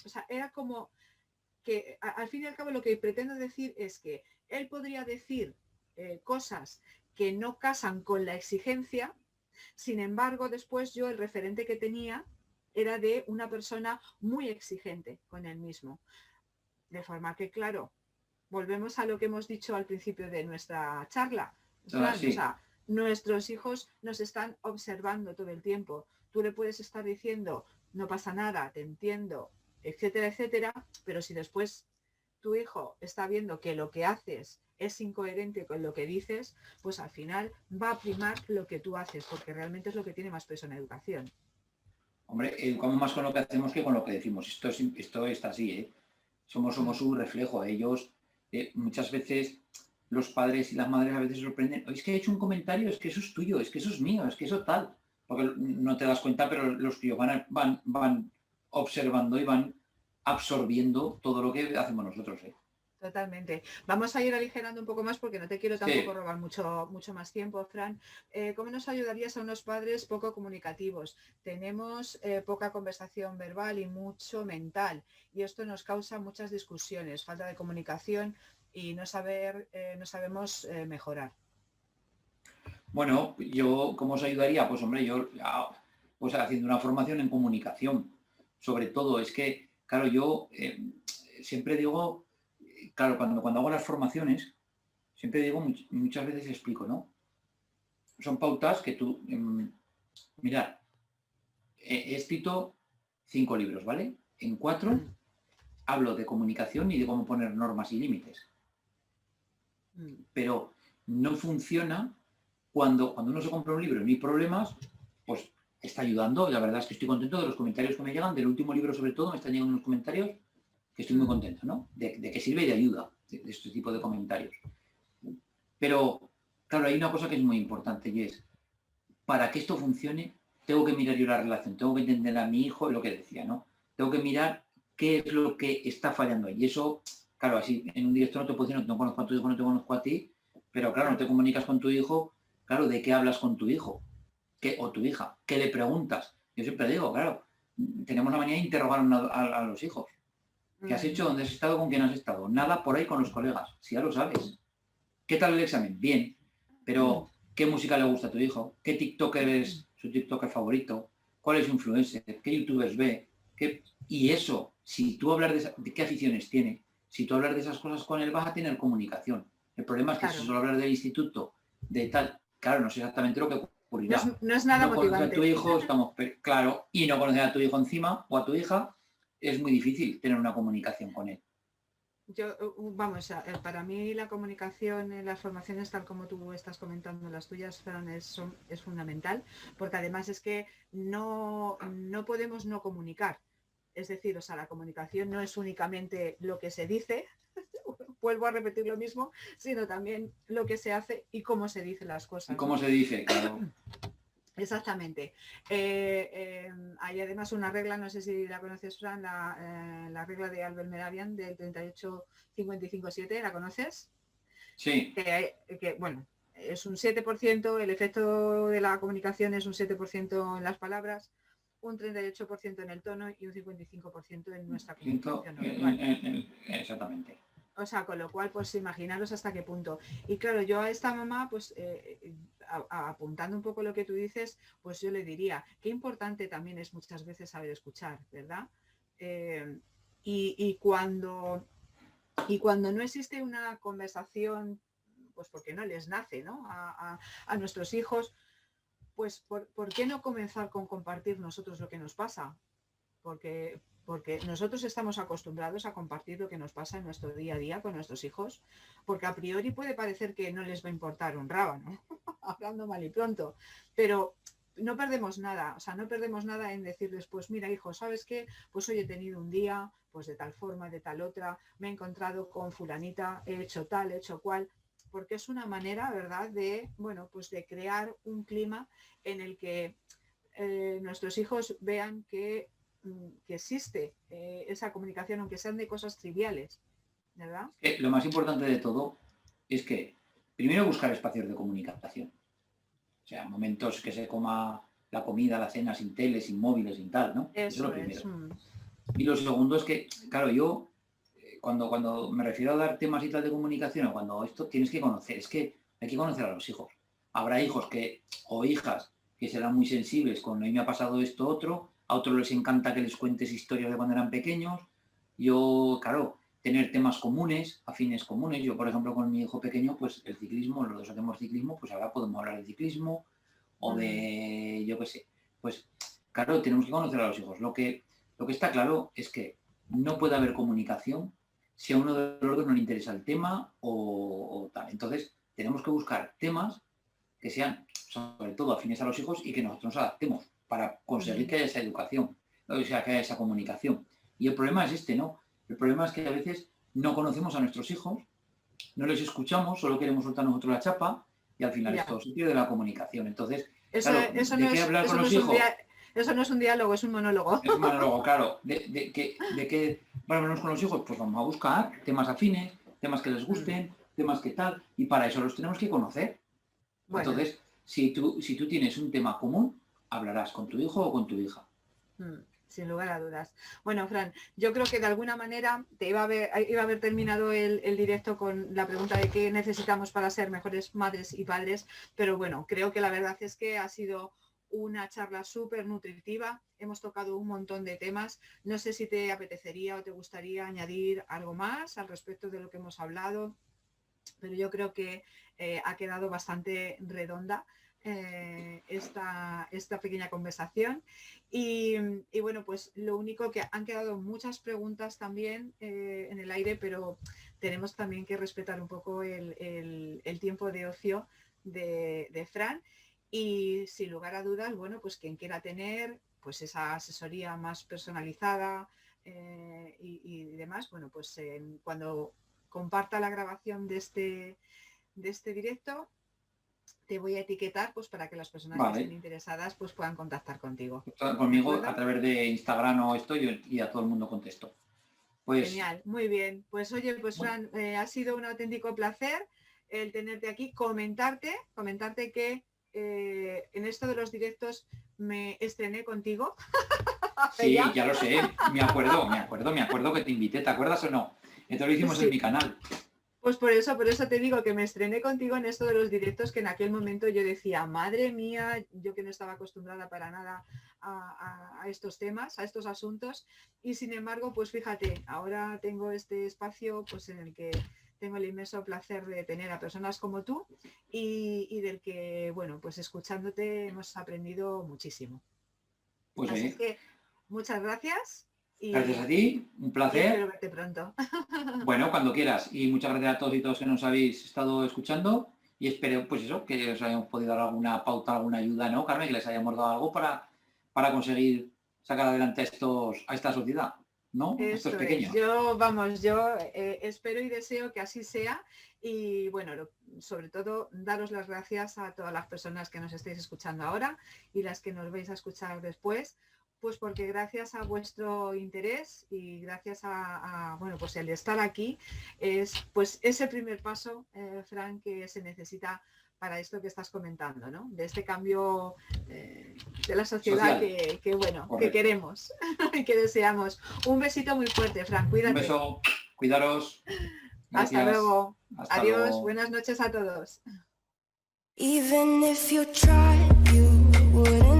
o sea, era como que al fin y al cabo lo que pretendo decir es que él podría decir cosas que no casan con la exigencia, sin embargo, después yo el referente que tenía era de una persona muy exigente con él mismo. De forma que, claro, volvemos a lo que hemos dicho al principio de nuestra charla. Fran, sí. O sea, nuestros hijos nos están observando todo el tiempo. Tú le puedes estar diciendo, no pasa nada, te entiendo, etcétera, etcétera, pero si después tu hijo está viendo que lo que haces es incoherente con lo que dices, pues al final va a primar lo que tú haces, porque realmente es lo que tiene más peso en la educación. Hombre, educamos más con lo que hacemos que con lo que decimos. Esto está así, ¿eh? Somos un reflejo. Ellos, muchas veces, los padres y las madres a veces sorprenden. Es que he hecho un comentario, es que eso es tuyo, es que eso es mío, es que eso tal. Porque no te das cuenta, pero los críos van observando y van absorbiendo todo lo que hacemos nosotros, ¿eh? Totalmente. Vamos a ir aligerando un poco más porque no te quiero tampoco Sí. robar mucho más tiempo, Fran. ¿Cómo nos ayudarías a unos padres poco comunicativos? Tenemos poca conversación verbal y mucho mental y esto nos causa muchas discusiones, falta de comunicación y no sabemos mejorar. Bueno, yo, ¿cómo os ayudaría? Pues hombre, pues haciendo una formación en comunicación. Sobre todo, es que, claro, yo siempre digo, claro, cuando hago las formaciones, siempre digo, muchas veces explico, ¿no? Son pautas que tú, mirad, he escrito 5 libros, ¿vale? En 4 Mm, hablo de comunicación y de cómo poner normas y límites. mm. Pero no funciona cuando uno se compra un libro y no hay problemas, pues está ayudando. La verdad es que estoy contento de los comentarios que me llegan. Del último libro, sobre todo, me están llegando unos comentarios que estoy muy contento, ¿no? De que sirve de ayuda de este tipo de comentarios. Pero, claro, hay una cosa que es muy importante y es, para que esto funcione, tengo que mirar yo la relación, tengo que entender a mi hijo lo que decía, ¿no? Tengo que mirar qué es lo que está fallando ahí. Y eso, claro, así en un directo no te puedo decir, no conozco a tu hijo, no te conozco a ti, pero claro, no te Claro. comunicas con tu hijo, claro, ¿de qué hablas con tu hijo? O tu hija? ¿Qué le preguntas? Yo siempre digo, claro, tenemos la manía de interrogar a los hijos. ¿Qué has hecho? Mm, ¿Dónde has estado? ¿Con quién has estado? Nada por ahí con los colegas, si ya lo sabes. ¿Qué tal el examen? Bien. Pero, ¿qué música le gusta a tu hijo? ¿Qué TikToker es su TikToker favorito? ¿Cuál es su influencer? ¿Qué YouTubers ve? Y eso, si tú hablas de qué aficiones tiene, si tú hablas de esas cosas con él, vas a tener comunicación. El problema es que si claro. solo hablas del instituto, de tal, claro, no sé exactamente lo que ocurrirá. No es nada No conoces a tu motivante. hijo, claro, y no conoces a tu hijo encima o a tu hija, es muy difícil tener una comunicación con él. Vamos, para mí la comunicación en las formaciones, tal como tú estás comentando las tuyas, Fran, es fundamental, porque además es que no podemos no comunicar. Es decir, o sea, la comunicación no es únicamente lo que se dice, vuelvo a repetir lo mismo, sino también lo que se hace y cómo se dicen las ¿Y cosas, cómo ¿no? se dice? Claro. Exactamente. Hay además una regla, no sé si la conoces, Fran, la regla de Albert Mehrabian del 38-55-7, ¿la conoces? Sí. Bueno, es un 7%, el efecto de la comunicación es un 7% en las palabras, un 38% en el tono y un 55% en nuestra comunicación no verbal. Exactamente. O sea, con lo cual, pues imaginaros hasta qué punto. Y claro, yo a esta mamá, pues apuntando un poco lo que tú dices, pues yo le diría, qué importante también es muchas veces saber escuchar, ¿verdad? Eh, y cuando no existe una conversación, pues porque no les nace, ¿no? A nuestros hijos, pues ¿por qué no comenzar con compartir nosotros lo que nos pasa? Porque nosotros estamos acostumbrados a compartir lo que nos pasa en nuestro día a día con nuestros hijos, porque a priori puede parecer que no les va a importar un rábano, hablando mal y pronto, pero no perdemos nada, o sea, no perdemos nada en decirles, pues mira, hijo, ¿sabes qué? Pues hoy he tenido un día, pues de tal forma, de tal otra, me he encontrado con fulanita, he hecho tal, he hecho cual, porque es una manera, ¿verdad?, de, bueno, pues de crear un clima en el que nuestros hijos vean que existe esa comunicación, aunque sean de cosas triviales, ¿verdad? Lo más importante de todo es que primero buscar espacios de comunicación. O sea, momentos que se coma la comida, la cena sin tele, sin móviles, sin tal, ¿no? Eso es Eso lo es. primero. Y lo segundo es que, claro, yo cuando me refiero a dar temas y tal de comunicación o cuando esto tienes que conocer, es que hay que conocer a los hijos. Habrá hijos o hijas que serán muy sensibles con a mí me ha pasado esto otro, a otros les encanta que les cuentes historias de cuando eran pequeños. Yo, claro, tener temas comunes, afines comunes. Yo, por ejemplo, con mi hijo pequeño, pues el ciclismo, los dos hacemos ciclismo, pues ahora podemos hablar de ciclismo o de, yo qué sé. Pues claro, tenemos que conocer a los hijos. Lo que está claro es que no puede haber comunicación si a uno de los dos no le interesa el tema o tal. Entonces, tenemos que buscar temas que sean, sobre todo, afines a los hijos y que nosotros nos adaptemos para conseguir que haya esa educación, o sea, que haya esa comunicación. Y el problema es este, ¿no? El problema es que a veces no conocemos a nuestros hijos, no les escuchamos, solo queremos soltar nosotros la chapa y al final esto se pierde la comunicación. Entonces, eso no es un diálogo, es un monólogo. Es un monólogo, claro. ¿De qué vamos con los hijos? Pues vamos a buscar temas afines, temas que les gusten, temas que tal, y para eso los tenemos que conocer. Bueno. Entonces, si tú tienes un tema común, hablarás con tu hijo o con tu hija. Sin lugar a dudas. Bueno, Fran, yo creo que de alguna manera iba a haber terminado el directo con la pregunta de qué necesitamos para ser mejores madres y padres, pero bueno, creo que la verdad es que ha sido una charla súper nutritiva. Hemos tocado un montón de temas. No sé si te apetecería o te gustaría añadir algo más al respecto de lo que hemos hablado, pero yo creo que ha quedado bastante redonda esta pequeña conversación y bueno, pues lo único que han quedado muchas preguntas también en el aire, pero tenemos también que respetar un poco el tiempo de ocio de Fran y sin lugar a dudas, bueno, pues quien quiera tener pues esa asesoría más personalizada y demás, bueno, pues cuando comparta la grabación de este directo te voy a etiquetar pues para que las personas que estén interesadas pues puedan contactar contigo. Conmigo a través de Instagram o esto y a todo el mundo contesto. Pues, genial, muy bien. Pues oye, pues Fran, ha sido un auténtico placer el tenerte aquí, comentarte que en esto de los directos me estrené contigo. Sí, ya lo sé, me acuerdo que te invité, ¿te acuerdas o no? Esto lo hicimos en mi canal. Pues por eso te digo que me estrené contigo en esto de los directos, que en aquel momento yo decía, madre mía, yo que no estaba acostumbrada para nada a estos temas, a estos asuntos, y sin embargo, pues fíjate, ahora tengo este espacio pues en el que tengo el inmenso placer de tener a personas como tú y del que, bueno, pues escuchándote hemos aprendido muchísimo. Pues así que muchas gracias. Gracias a ti, un placer. Espero verte pronto. Bueno, cuando quieras. Y muchas gracias a todos y todos que nos habéis estado escuchando. Y espero, pues eso, que os hayamos podido dar alguna pauta, alguna ayuda, ¿no, Carmen? Que les hayamos dado algo para conseguir sacar adelante a esta sociedad, ¿no? Estos pequeños. Yo espero y deseo que así sea. Y bueno, sobre todo, daros las gracias a todas las personas que nos estáis escuchando ahora y las que nos vais a escuchar después. Pues porque gracias a vuestro interés y gracias a bueno, pues el estar aquí es pues ese primer paso, Fran, que se necesita para esto que estás comentando, ¿no? De este cambio de la sociedad que bueno, correcto, que queremos y que deseamos. Un besito muy fuerte, Fran, cuídate. Un beso, cuidaros. Gracias. Hasta luego. Adiós, luego. Buenas noches a todos. Even if you try, you wouldn't